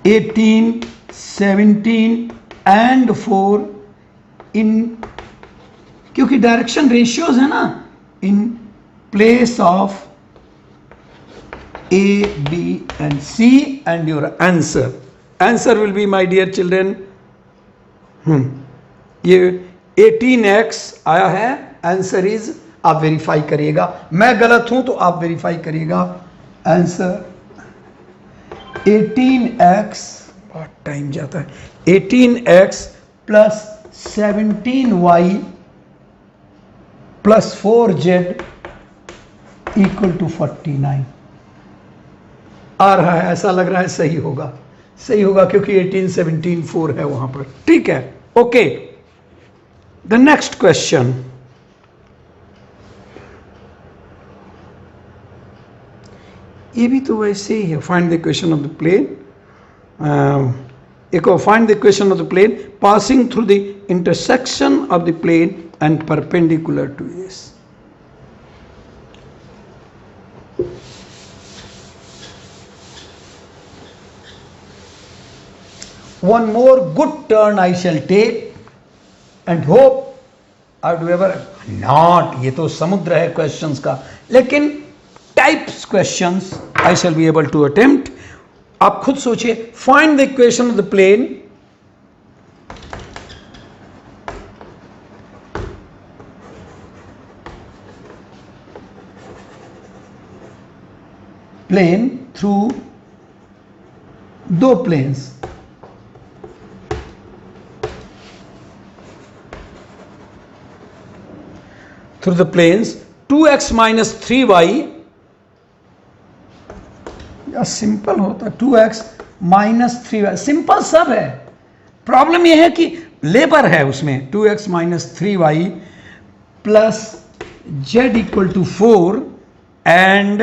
18 17 and 4 in, क्योंकि डायरेक्शन रेशियोज है ना, in place of A, B and C, and your answer will be, my dear children, ये 18x आया है, आंसर इज, आप वेरीफाई करिएगा, मैं गलत हूं तो आप वेरीफाई करिएगा, आंसर 18x, बहुत टाइम जाता है, 18x plus 17y plus 4z equal to 49 आ रहा है, ऐसा लग रहा है सही होगा क्योंकि 18 17 4 है वहां पर, ठीक है, ओके। द नेक्स्ट क्वेश्चन, ये भी तो वैसे ही है, find the equation of the plane एक और find the equation of the plane passing through the intersection of the plane and perpendicular to this. One more good turn I shall take and hope I would ever not. ये तो समुद्र है questions का, लेकिन types questions I shall be able to attempt. आप खुद सोचिए. Find the equation of the plane. Plane through दो planes, through the planes 2x minus 3y. या सिंपल होता 2x माइनस 3y, सिंपल सब है. प्रॉब्लम यह है कि लेबर है उसमें. 2x minus 3y plus z equal to 4 and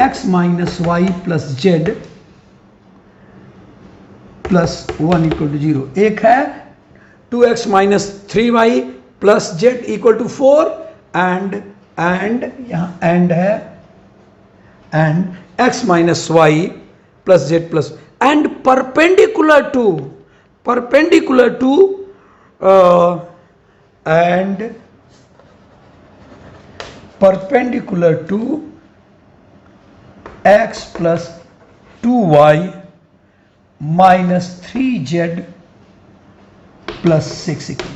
x minus y plus z plus 1 equal to 0. एक है 2x minus 3y plus z equal to 4 and यहाँ एंड है and x minus y plus z plus and perpendicular to and perpendicular to x plus 2y minus 3z plus 6 equal.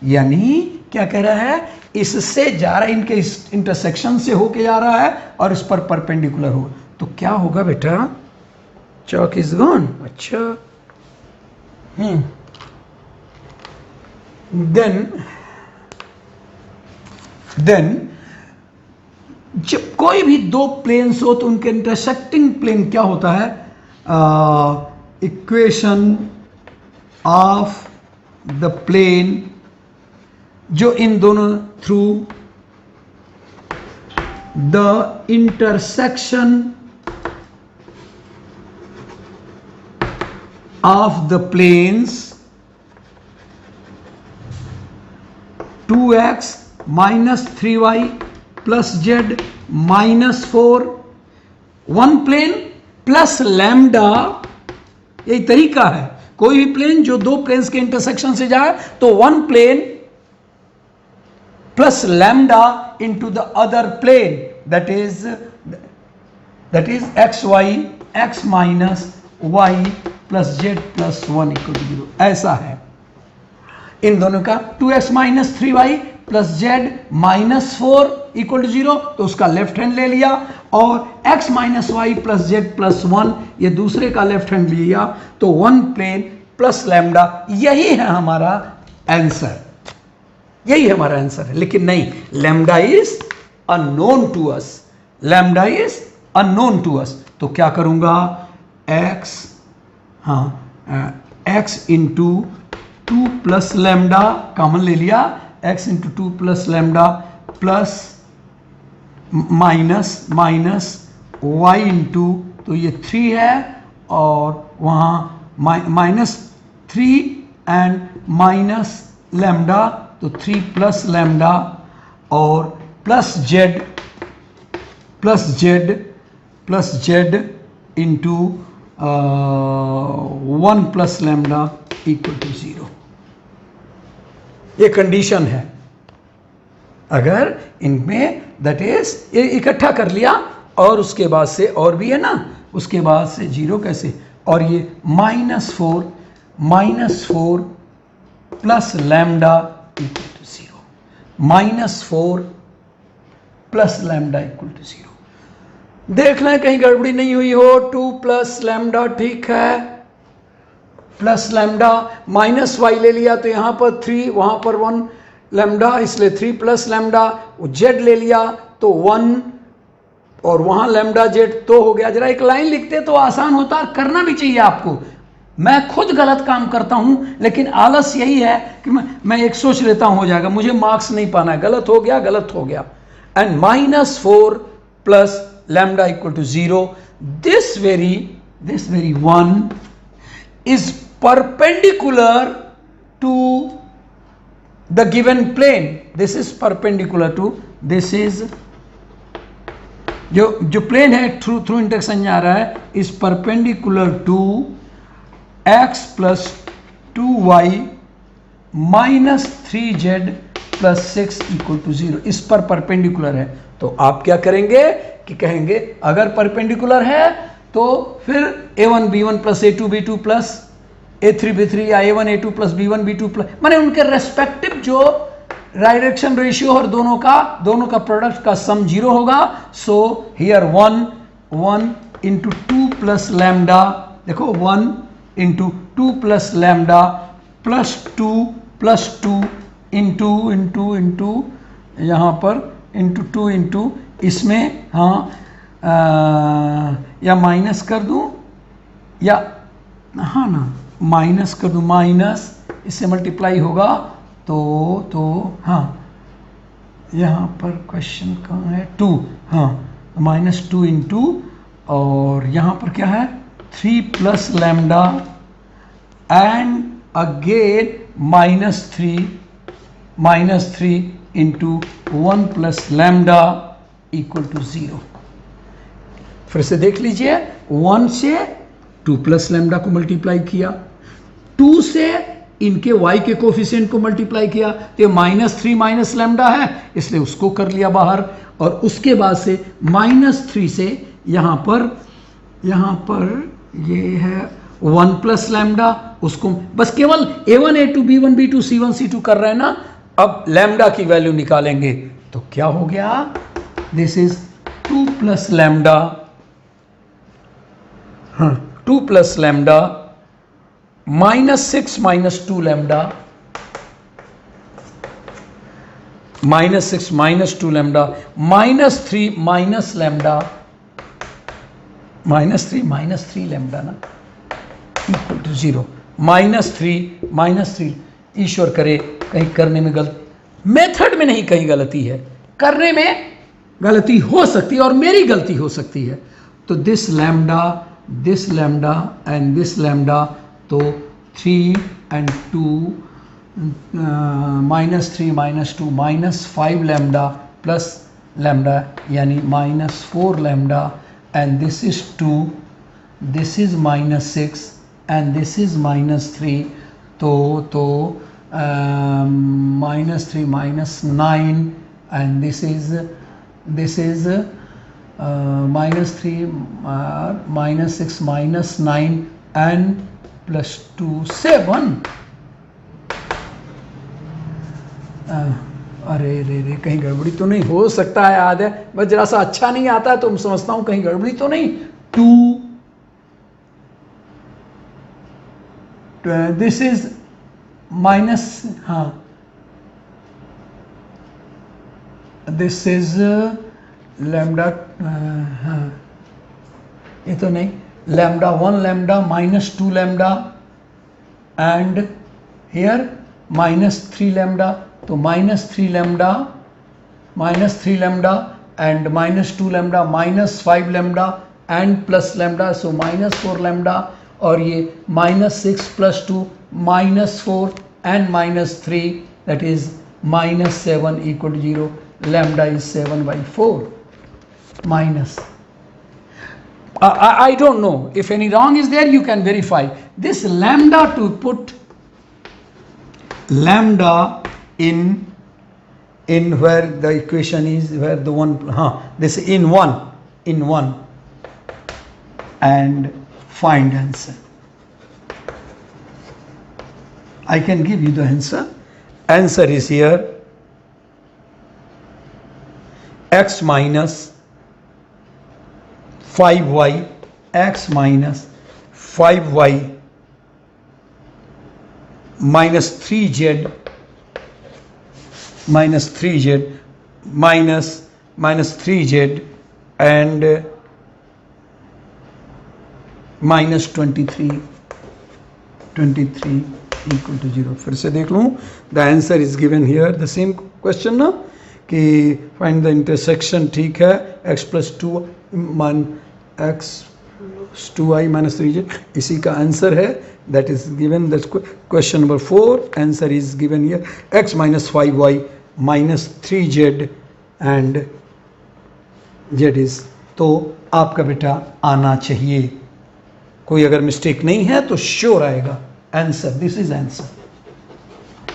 यानी क्या कह रहा है, इससे जा रहा है, इनके इस इंटरसेक्शन से होके जा रहा है और इस पर परपेंडिकुलर होगा. तो क्या होगा बेटा, चौक इज गॉन. अच्छा, देन जब कोई भी दो प्लेन्स हो तो उनके इंटरसेक्टिंग प्लेन क्या होता है, इक्वेशन ऑफ द प्लेन जो इन दोनों through the intersection of the planes 2x minus 3y plus z minus 4, one plane plus lambda. यही तरीका है. कोई भी प्लेन जो दो प्लेन्स के इंटरसेक्शन से जाए तो one plane plus lambda into the other plane, that is x minus y plus z plus 1 equal to 0. ऐसा है इन दोनों का. 2x minus 3y plus z minus 4 equal to 0, तो उसका लेफ्ट हैंड ले लिया, और x minus y plus z plus 1 ये दूसरे का लेफ्ट हैंड लिया, तो वन प्लेन प्लस लैम्डा. यही है हमारा आंसर, यही हमारा आंसर है. लेकिन नहीं, lambda is unknown to us, lambda is unknown to us. तो क्या करूंगा, x into 2 plus lambda common ले लिया, x into 2 plus lambda plus minus y into, तो ये 3 है और वहाँ माइनस 3 एंड माइनस लैम्डा, तो 3 प्लस लैम्डा और plus z into 1 plus lambda equal to 0. ये कंडीशन है. अगर इनमें दैट इज ये इकट्ठा कर लिया और उसके बाद से और भी है ना, उसके बाद से 0 कैसे, और ये -4 plus lambda equal to 0, -4 plus lambda equal to 0. देखना है कहीं गड़बड़ी नहीं हुई हो. 2 प्लस लैम्डा ठीक है, प्लस लैम्डा माइनस वाई ले लिया तो यहाँ पर 3, वहाँ पर 1 लैम्डा, इसलिए 3 प्लस लैम्डा. जेड ले लिया तो 1 और वहाँ लैम्डा जेड तो हो गया. जरा एक लाइन लिखते तो आसान होता, करना भी चाहिए आपको. मैं खुद गलत काम करता हूँ, लेकिन आलस यही है कि मैं एक सोच लेता हूँ हो जाएगा, मुझे मार्क्स नहीं पाना है, गलत हो गया. And -4 plus lambda equal to 0. This very this very one is perpendicular to the given plane. This is perpendicular to, this is जो प्लेन है थ्रू इंटरसेक्शन जा रहा है, is perpendicular to x plus 2y minus 3z plus 6 equal to 0, इस पर perpendicular है। तो आप क्या करेंगे कि कहेंगे अगर परपेंडिकुलर है तो फिर a1 b1 plus a2 b2 plus a3 b3 या a1 a2 plus b1 b2 plus, माने उनके रेस्पेक्टिव जो डायरेक्शन रेशियो और दोनों का प्रोडक्ट का सम 0 होगा। So here 1 into 2 plus lambda, देखो 1 into 2 plus lambda plus 2 into यहाँ पर इंटू 2 इंटू इसमें, हाँ या माइनस कर दूँ या हाँ ना माइनस कर दूँ, माइनस इससे मल्टीप्लाई होगा तो हाँ यहाँ पर क्वेश्चन कहाँ है 2, हाँ -2 इंटू और यहाँ पर क्या है 3 plus lambda and again -3 into 1 plus lambda equal to 0। फिर से देख लीजिए, 1 से 2 प्लस लैम्डा को मल्टीप्लाई किया, 2 से इनके y के कोफिशिएंट को मल्टीप्लाई किया तो ये -3 माइनस लैम्डा है, इसलिए उसको कर लिया बाहर, और उसके बाद से -3 से यहाँ पर ये है 1 प्लस लैम्डा, उसको बस केवल a1 a2 b1 b2 c1 c2 कर रहे हैं ना। अब लैम्डा की वैल्यू निकालेंगे तो क्या हो गया, दिस इज 2 प्लस लैम्डा, हाँ 2 plus lambda -6 minus 2 lambda, -6 minus 2 lambda -3 minus lambda, -3 lambda ना इक्वल टू 0, -3 ईश्वर करे कहीं करने में मेथड में नहीं, कहीं गलती है, करने में गलती हो सकती है और मेरी गलती हो सकती है। तो this lambda and this lambda, तो 3 and 2 -3 -2 -5 लैम्डा प्लस लैम्डा यानी -4 lambda, and this is 2, this is -6 and this is -3, तो -3 -9 एंड दिस इज -3 -6 -9 एंड +2 7। अरे रे कहीं गड़बड़ी तो नहीं हो सकता है, याद है बस जरा सा अच्छा नहीं आता है तो मैं समझता हूं कहीं गड़बड़ी तो नहीं। 2 दिस इज माइनस, हाँ दिस इज लैम्डा, हाँ ये तो नहीं, lambda 1 lambda -2 lambda and here -3 lambda, तो -3 lambda and -2 lambda -5 lambda and plus lambda, so -4 lambda, और ये -6 + 2 -4 and -3 that is -7 equal to 0, lambda is 7/4 minus. I don't know if any wrong is there, you can verify this lambda, to put lambda in where the equation is, where the one, this in one and find answer. I can give you the answer is here, x minus 5y, x minus 5y minus 3z minus 3z and minus 23 equal to 0. फिर से देख लूँ, the answer is given here, the same question ना, कि find the intersection, ठीक है, x plus 2 x 2i minus 3z, इसी का आंसर है, that is given that question number 4, answer is given here x minus 5y minus 3z and z is, तो आपका बेटा आना चाहिए, कोई अगर मिस्टेक नहीं है तो श्योर आएगा आंसर, दिस इज आंसर।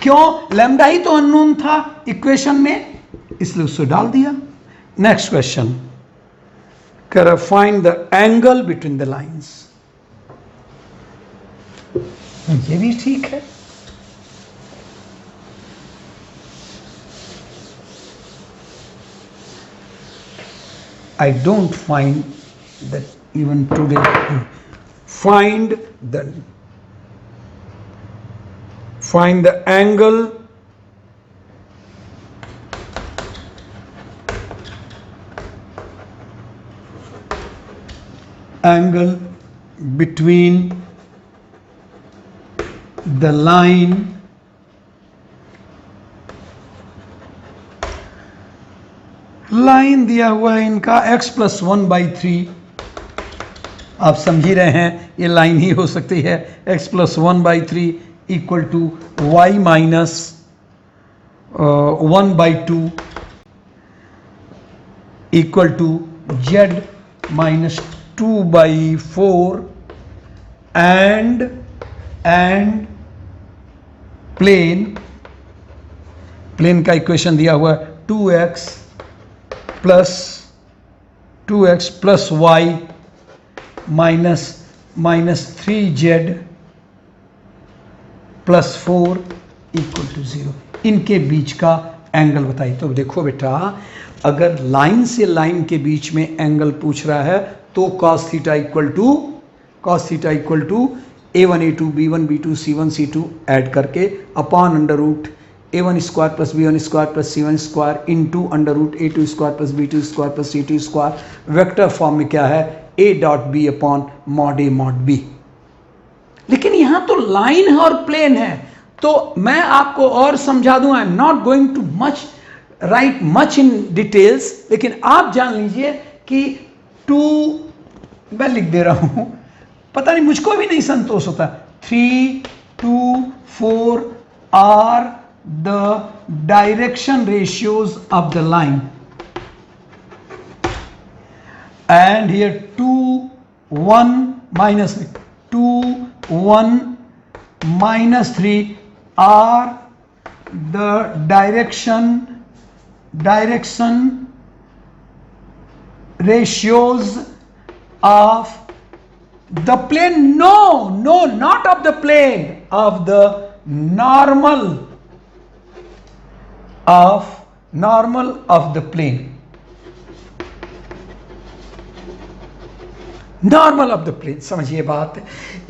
क्यों? लैम्डा ही तो अननोन था इक्वेशन में, इसलिए उससे डाल दिया। नेक्स्ट क्वेश्चन कर, find the angle between the lines. ये भी ठीक है। I don't find that even today. Find the angle between the line दिया हुआ है इनका x + 1/3, आप समझ ही रहे हैं ये लाइन ही हो सकती है, x + 1/3 equal to y minus 1/2 equal to z minus 2/4 and plane का इक्वेशन दिया हुआ 2x plus y minus 3z plus 4 equal to 0, इनके बीच का एंगल बताइए। तो देखो बेटा, अगर लाइन से लाइन के बीच में एंगल पूछ रहा है तो cos theta equal to a1 a2 b1 b2 c1 c2 add करके upon under root a1 square plus b1 square plus c1 square into under root a2 square plus b2 square plus c2 square. Vector form में क्या है, a dot b upon mod a mod b। लेकिन यहां तो line है और plane है, तो मैं आपको और समझा दूं, I am not going to write much in details, लेकिन आप जान लीजिए कि 2 मैं लिख दे रहा हूं, पता नहीं मुझको भी नहीं संतोष होता, 3 2 4 are the direction ratios of the line and here 2 1 minus 2 1 minus 3 are the direction ratios of the plane. No, not of the plane, of the normal of the plane. Normal of the plane, समझिए बात है।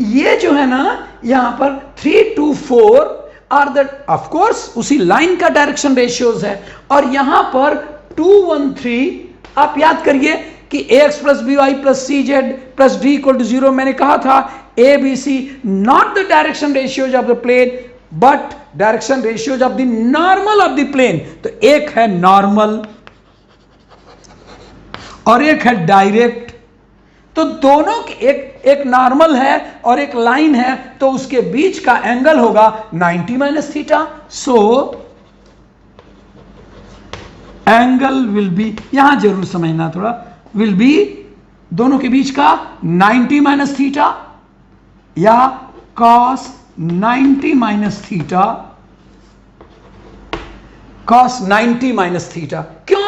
ये जो है ना यहां पर 3 2 4 are the of course उसी लाइन का डायरेक्शन रेशियोज है, और यहां पर 2 1 3 आप याद करिए कि ax plus B Y plus C Z plus D equal to 0, मैंने कहा था a B c not the direction ratios of the plane but direction ratios of the normal of the plane. तो एक है नॉर्मल और एक है direct, तो दोनों एक नॉर्मल है और एक लाइन है, तो उसके बीच का एंगल होगा 90 minus theta. So angle will be, यहां जरूर समझना थोड़ा, विल बी दोनों के बीच का 90 माइनस थीटा या cos 90 minus theta, cos 90 minus theta. क्यों?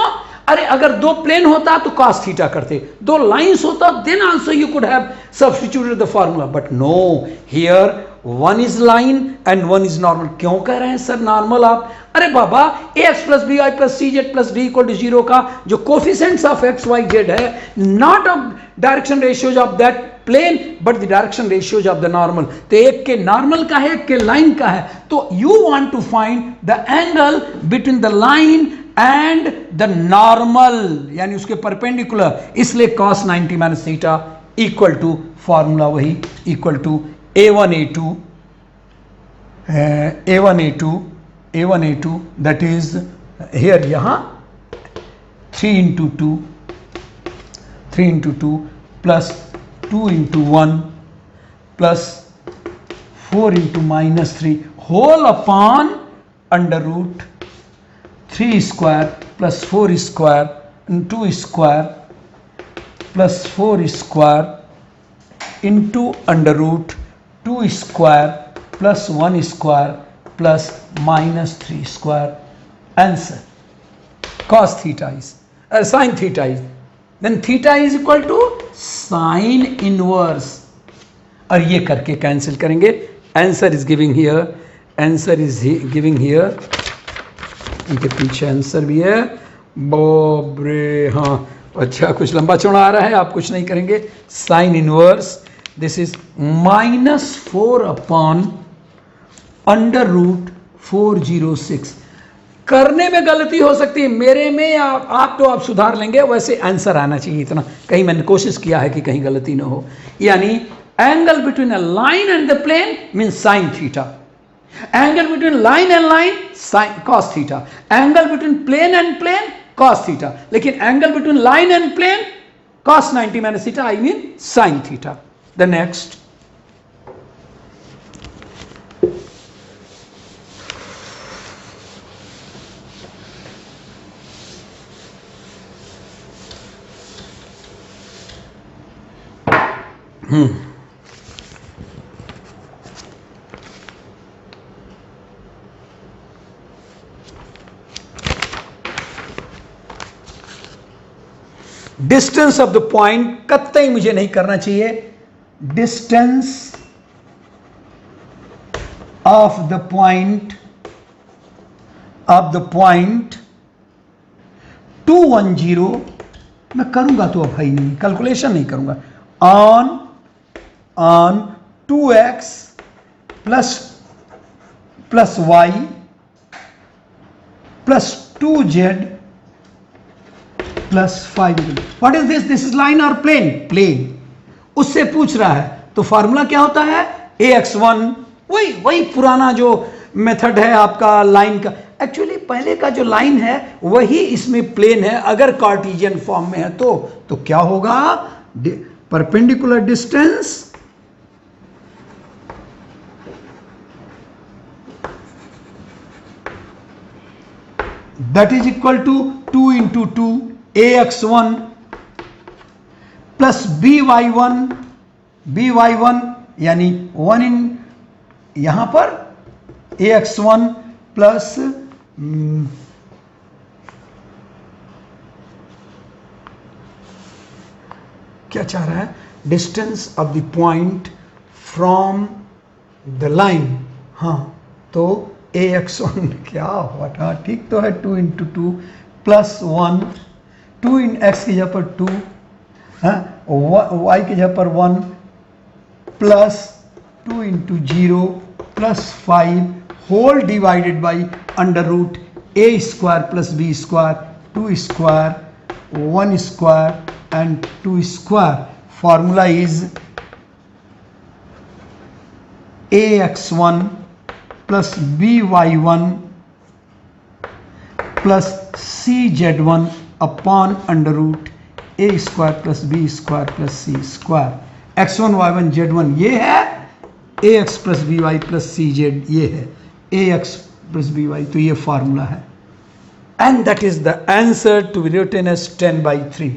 अरे अगर दो प्लेन होता तो cos थीटा करते, दो लाइंस होता then also you could have substituted the formula, but no, here one is line and one is normal. क्यों कह रहे हैं सर नॉर्मल आप? अरे बाबा ax plus B Y plus C Z plus D equal to 0 का जो coefficients of x y z है, not of direction ratios of that plane but the direction ratios of the normal. तो एक के normal का है, एक के लाइन का है, तो you want to find the angle between the line and the normal, यानी उसके परपेंडिकुलर, इसलिए cos 90 minus theta equal to formula वही equal to a1 a2 that is here यहाँ 3 into 2 plus 2 into 1 plus 4 into minus 3 whole upon under root 3 square plus 4 square and 2 square plus 4 square into under root 2 square plus 1 square plus minus 3 square. Answer: cos theta is sin theta is, then theta is equal to sin inverse. और ये करके cancel करेंगे. Answer is giving here, answer is giving here. इनके पीछे answer भी है. बोबरे, हाँ अच्छा, कुछ लंबा चौड़ा आ रहा है, आप कुछ नहीं करेंगे. Sine inverse, this is -4 upon under root 406. करने में गलती हो सकती है, मेरे में आप तो आप सुधार लेंगे, वैसे आंसर आना चाहिए इतना. कहीं मैंने कोशिश किया है कि कहीं गलती ना हो. यानी angle between a line and the plane means sine theta. Angle between line and line sine cos theta. Angle between plane and plane cos theta. लेकिन angle between line and plane cos 90 minus theta, I mean sine theta. The next, distance of the point कतई मुझे नहीं करना चाहिए. Distance of the point 210, मैं करूंगा तो अब है ही नहीं, कैलकुलेशन नहीं करूंगा. On 2x plus y plus 2z plus 5. What is this? This is line और प्लेन? प्लेन. उससे पूछ रहा है तो फॉर्मूला क्या होता है? ax1. वही पुराना जो मेथड है आपका लाइन का. एक्चुअली पहले का जो लाइन है वही इसमें प्लेन है. अगर कार्टेशियन फॉर्म में है तो क्या होगा? Perpendicular distance that is equal to 2 into 2 ax1 plus by1 यानी 1 इन यहां पर ax1 प्लस क्या चाह रहा है? Distance of the point from the line. हाँ, तो ax1 क्या हुआ था? ठीक तो है. 2 into 2 प्लस 1, 2 इन x की जगह पर 2, y की जगह पर 1 plus 2 into 0 plus 5 whole divided by under root a square plus b square, 2 square 1 square and 2 square. Formula is ax1 plus by1 plus cz1 upon under root a square plus b square plus c square. x1 y1 z1 ये है, ax plus by plus cz ये है, ax plus by. तो ये formula है. And that is the answer to be written as 10/3.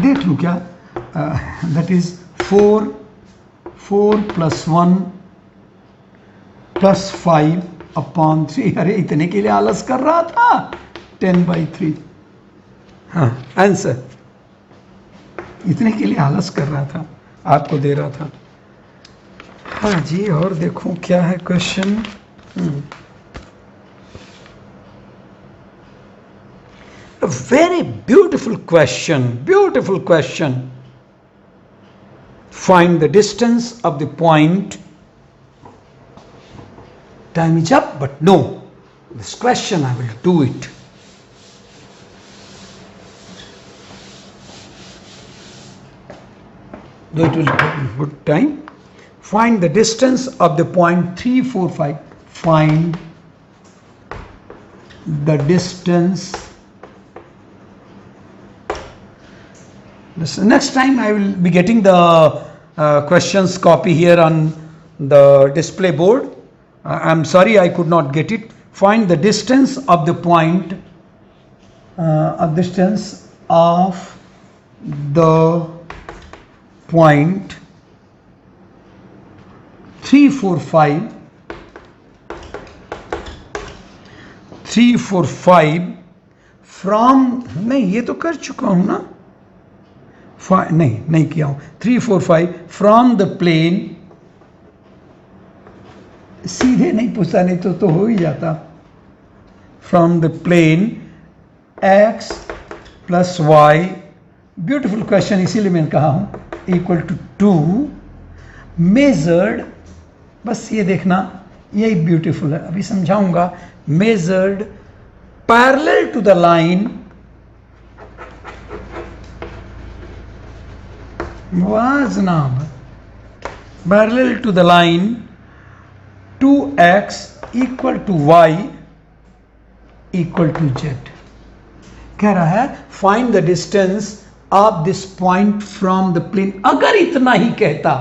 देख लूँ क्या? That is 4 plus 1 plus 5 upon 3. अरे इतने के लिए आलस कर रहा था. 10/3. हाँ, आंसर. इतने के लिए आलस कर रहा था, आपको दे रहा था. हाँ जी, और देखूं क्या है question. Very beautiful question. Find the distance of the point. Time is up, but no, this question I will do it. Though it will take good time. Find the distance of the point 3, 4, 5. Find the distance Next time I will be getting the questions copy here on the display board. I'm sorry I could not get it. Find the distance of the point, distance of the point 345 from, नहीं ये तो कर चुका हूं ना, नहीं किया हूं, 345 फ्रॉम द प्लेन, सीधे नहीं पूछता, नहीं तो हो ही जाता, from the plane x plus y, beautiful question इसीलिए मैंने कहा हूं, इक्वल टू 2 मेजर्ड, बस ये देखना यही ब्यूटीफुल है, अभी समझाऊंगा, measured parallel to the line, was जनाब parallel to the line 2x equal to y equal to z। कह रहा है find the distance of this point from the plane. अगर इतना ही कहता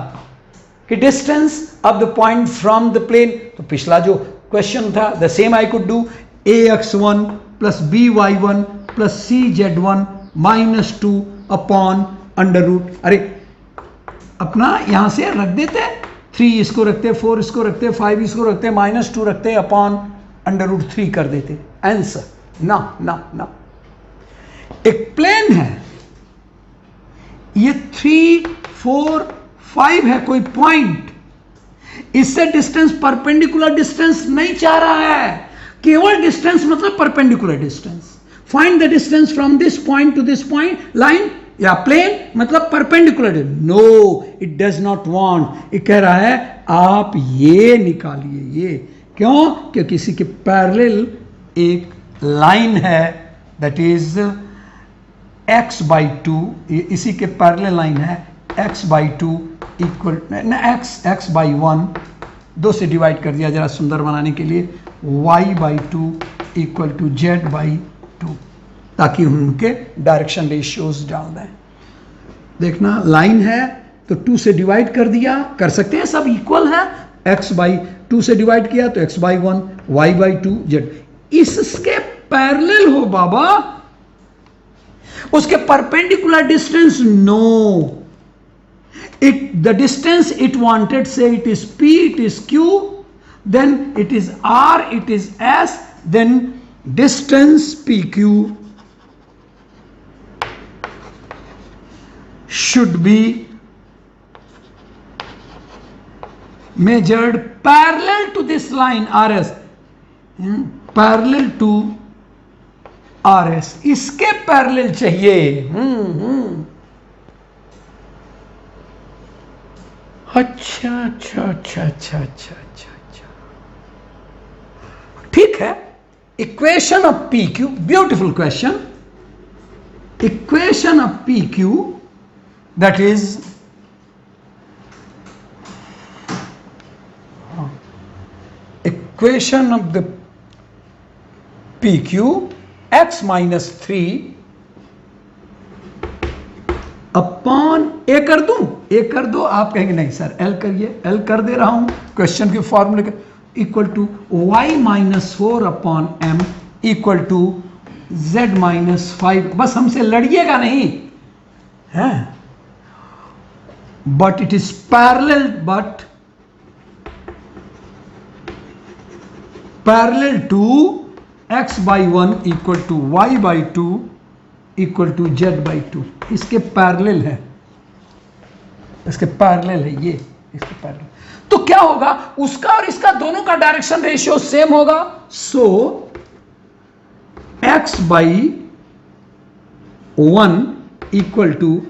कि distance of the point from the plane, तो पिछला जो क्वेश्चन था the same I could do, ax1 plus by1 plus cz1 minus 2 upon under root, अरे अपना यहां से रख देते, 3 इसको रखते, 4 इसको रखते, 5 इसको रखते, माइनस 2 रखते, अपॉन अंडर रूट 3 कर देते, आंसर। ना ना ना, एक प्लेन है, ये 3 4 5 है कोई पॉइंट, इससे डिस्टेंस परपेंडिकुलर डिस्टेंस नहीं चाह रहा है, केवल डिस्टेंस मतलब perpendicular distance. Find the distance from this point to this point, line या प्लेन मतलब perpendicular. No, it does not want, ये कह रहा है आप ये निकालिए, ये क्यों? क्योंकि इसी के पैरेलल एक लाइन है, दैट इज x/2, इसी के पैरेलल लाइन है, x/2 इक्वल x/1, 2 से डिवाइड कर दिया जरा सुंदर बनाने के लिए, y/2 इक्वल टू z/2, ताकि उनके डायरेक्शन रेशियोज डाल दें। देखना लाइन है तो 2 से डिवाइड कर दिया, कर सकते हैं सब इक्वल है, x/2 से डिवाइड किया तो x/1, y/2 z, इसके पैरेलल हो बाबा, उसके perpendicular distance no, it the distance it wanted, say it is p, it is q, then it is r, it is s, then distance pq should be measured parallel to this line rs, parallel to rs, इसके parallel चाहिए। अच्छा अच्छा अच्छा अच्छा अच्छा अच्छा अच्छा, ठीक है। Equation of P Q, beautiful question, equation of P Q, that is equation of the P Q, x-3 अपॉन ए कर दूं, ए कर दो, आप कहेंगे नहीं सर एल करिए, एल कर दे रहा हूं क्वेश्चन के फॉर्मूले के, equal to y-4 upon m equal to z-5, बस हमसे लड़िएगा नहीं है, but it is parallel, but parallel to x/1 equal to y/2 equal to z/2, इसके पैरेलल है, इसके पैरेलल है ये, इसके पैरेलल, तो क्या होगा, उसका और इसका दोनों का डायरेक्शन रेशियो सेम होगा, so x/1 equal to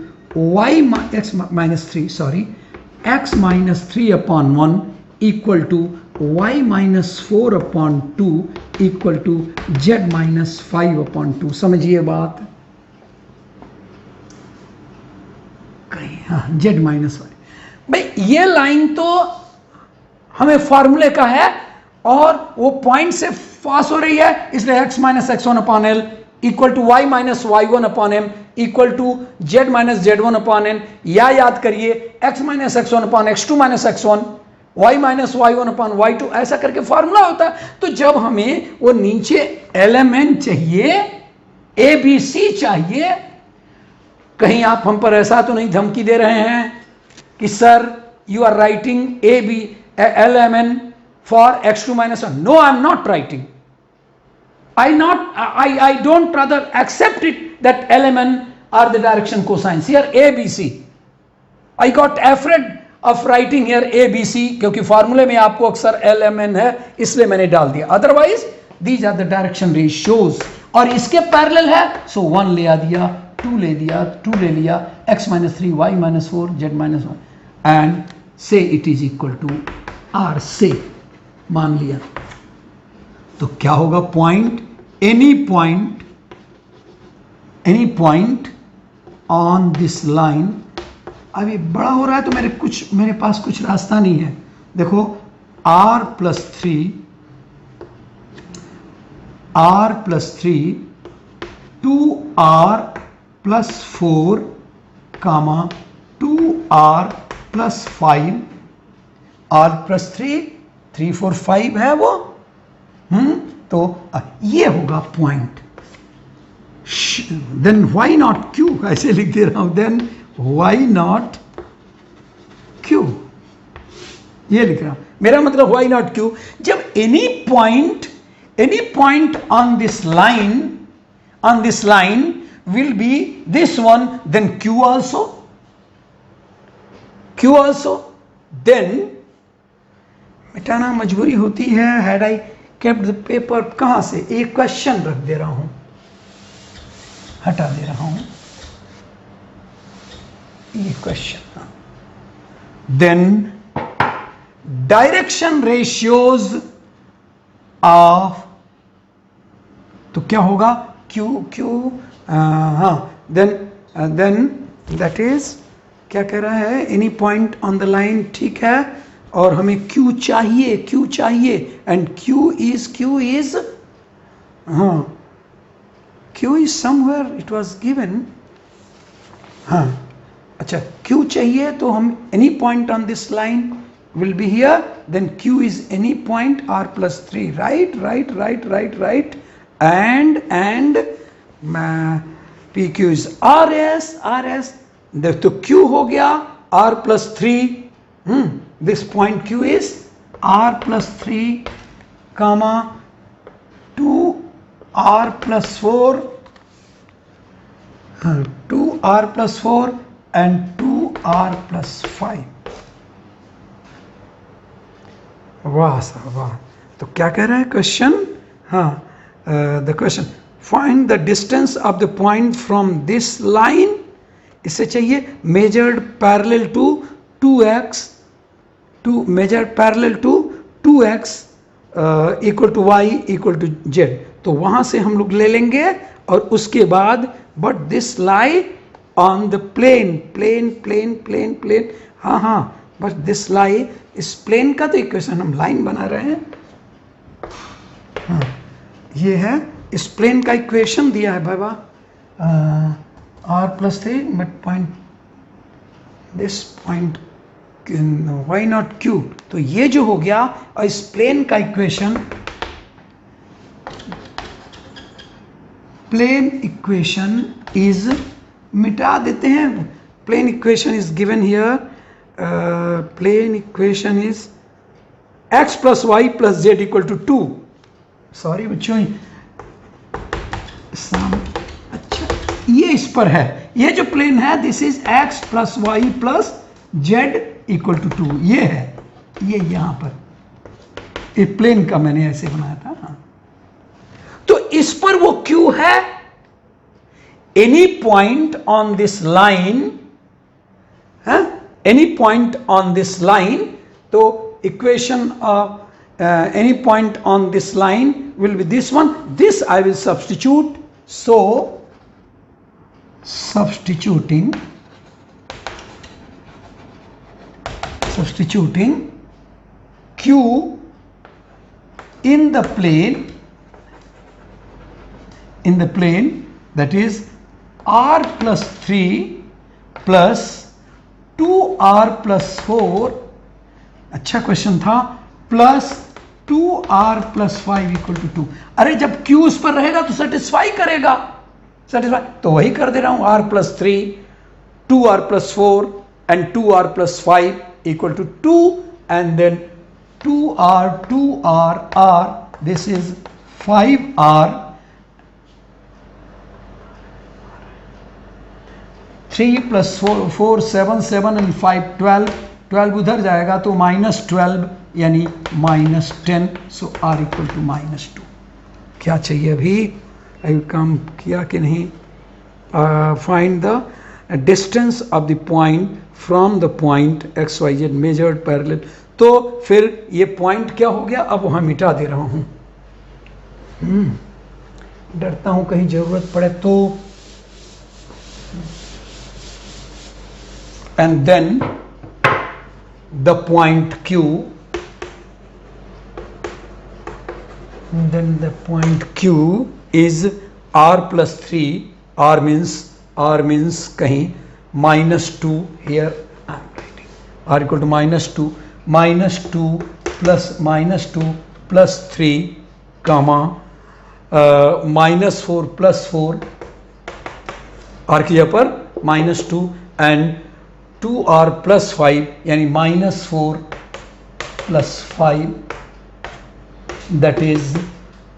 x-3 upon 1 equal to y-4 upon 2 equal to z-5 upon 2। समझिए बात, हाँ, z-5। भाई ये लाइन तो हमें फॉर्मूले का है और वो पॉइंट से पास हो रही है, इसलिए x-x1 upon l equal to y minus y1 upon m equal to z minus z1 upon n, या याद करिए x minus x1 upon x2 minus x1, y minus y1 upon y2, ऐसा करके फॉर्मूला होता है। तो जब हमें वो नीचे एलिमेंट चाहिए, ए बी सी चाहिए, कहीं आप हम पर ऐसा तो नहीं धमकी दे रहे हैं कि sir you are writing a b element for x2 minus 1? No, I am not writing. I don't rather accept it that LMN are the direction cosines. Here A, B, C. I got afraid of writing here A, B, C क्योंकि फार्मूले में आपको अक्सर LMN है, इसलिए मैंने डाल दिया. Otherwise these are the direction ratios. और इसके पैरेलल है, so 1 ले दिया, 2 ले दिया, 2 ले लिया, x minus 3, y minus 4, z minus 1 and say it is equal to R. से मान लिया तो क्या होगा? Point, any point on this line. अभी बड़ा हो रहा है तो मेरे पास कुछ रास्ता नहीं है. देखो r plus 3, 2r plus 4 comma 2r plus 5, r plus 3, 3 4 5 है वो. तो ये होगा point. Then why not Q, ऐसे लिख दे रहा हूं, देन वाई नॉट क्यू, ये लिख रहा हूं. मेरा मतलब वाई नॉट क्यू, जब any point on this line will be this one, then Q also, देन मिटाना मजबूरी होती है. Had I kept the paper, कहां से एक क्वेश्चन रख दे रहा हूं, हटा दे रहा हूं ये question. Then direction ratios of, तो क्या होगा? क्यू हाँ, देन दैट इज, क्या कह रहा है? Any point on the line, ठीक है. और हमें Q चाहिए एंड Q is हाँ, Q is somewhere it was given. हाँ, अच्छा, Q चाहिए तो हम any point on this line will be here, then Q is any point R plus 3, right, and PQ is RS, तो Q हो गया R plus 3, this point Q is R plus 3 comma 2R plus 4, 2R plus 4 and 2R plus 5. वाह साहब वाह. तो क्या कह रहा है क्वेश्चन? हाँ, the question, find the distance of the point from this line. इससे चाहिए measured parallel to 2x, measure parallel to 2x equal to y equal to z. तो वहां से हम लोग ले लेंगे और उसके बाद but this lie on the plane. हाँ, but this lie इस प्लेन का तो इक्वेशन हम लाइन बना रहे हैं. हाँ, ये है इस प्लेन का इक्वेशन दिया है बाबा. r plus 3 but point, this point why not Q. तो ये जो हो गया, और इस प्लेन का इक्वेशन, प्लेन इक्वेशन इज, मिटा देते हैं. Plane equation is given here. Plane equation is x plus y plus z equal to 2. Sorry बच्चों, अच्छा ये इस पर है. ये जो प्लेन है this is x plus y plus z equal to 2. ये है, ये यहां पर, ये प्लेन का मैंने ऐसे बनाया था. हाँ, तो इस पर वो Q है. Any point on this line, any point on this line, तो equation of any point on this line will be this one. This I will substitute. So substituting Q in the in the plane, that is r plus 3 plus 2r plus 4, अच्छा question था, plus 2r plus 5 equal to 2। अरे जब q उस पर रहेगा तो satisfy करेगा, satisfy, तो वही कर दे रहा हूं, r plus 3, 2r plus 4 and 2r plus 5 equal to 2, and then 2r, r, this is 5r, 3 plus 4 7, 7 and 5 12, 12 उधर जाएगा तो -12 यानी -10, सो r इक्वल टू -2। क्या चाहिए अभी, अभी काम किया कि नहीं? Find the distance of the point from the point x Y z measured parallel. तो फिर ये पॉइंट क्या हो गया, अब वहां मिटा दे रहा हूं, डरता हूं कहीं जरूरत पड़े तो। And then the point Q, then the point Q is r plus 3, r means कहीं -2, here I am writing r equal to -2 plus -2 +3 comma -4 plus 4, r की जगह पर -2 and 2r plus 5 यानी -4 plus 5, that is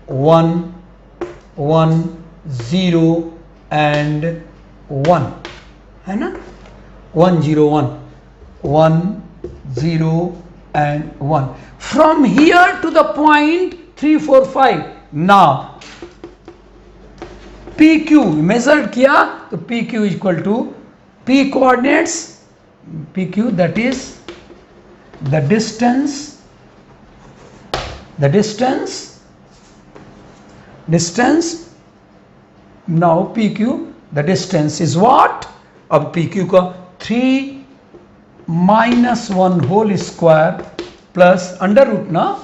1 1 0 and 1, है ना, 1 0 1 1 0 and 1 from here to the point 3 4 5। now PQ measured किया तो PQ equal to P coordinates, PQ that is the distance now PQ, the distance is what, अब PQ का 3 - 1 whole square plus under root ना,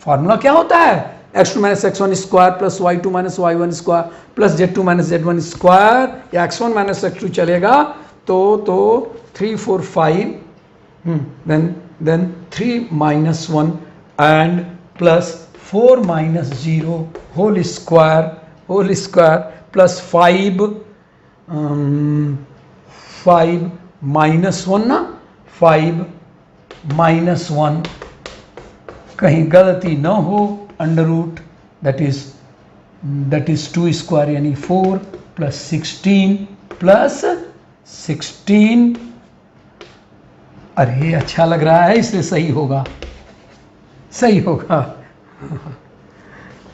formula क्या होता है, x2 - x1 square plus y2 - y1 square plus z2 - z1 square, या x1 - x2 चलेगा तो 3 4 5, then 3 - 1 and plus 4 - 0 whole square plus 5 -1 ना, 5 -1 कहीं गलती ना हो, under root that is 2 square यानी 4 plus 16, अरे अच्छा लग रहा है, इसलिए सही होगा।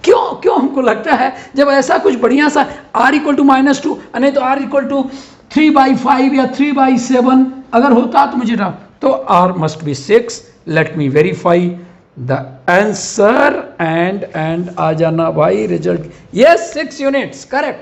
क्यों हमको लगता है जब ऐसा कुछ बढ़िया सा r इक्वल टू -2 नहीं तो r इक्वल टू 3/5 या 3/7 अगर होता तो मुझे तो r must be 6। Let me verify the answer and आ जाना भाई रिजल्ट, यस 6 यूनिट्स करेक्ट।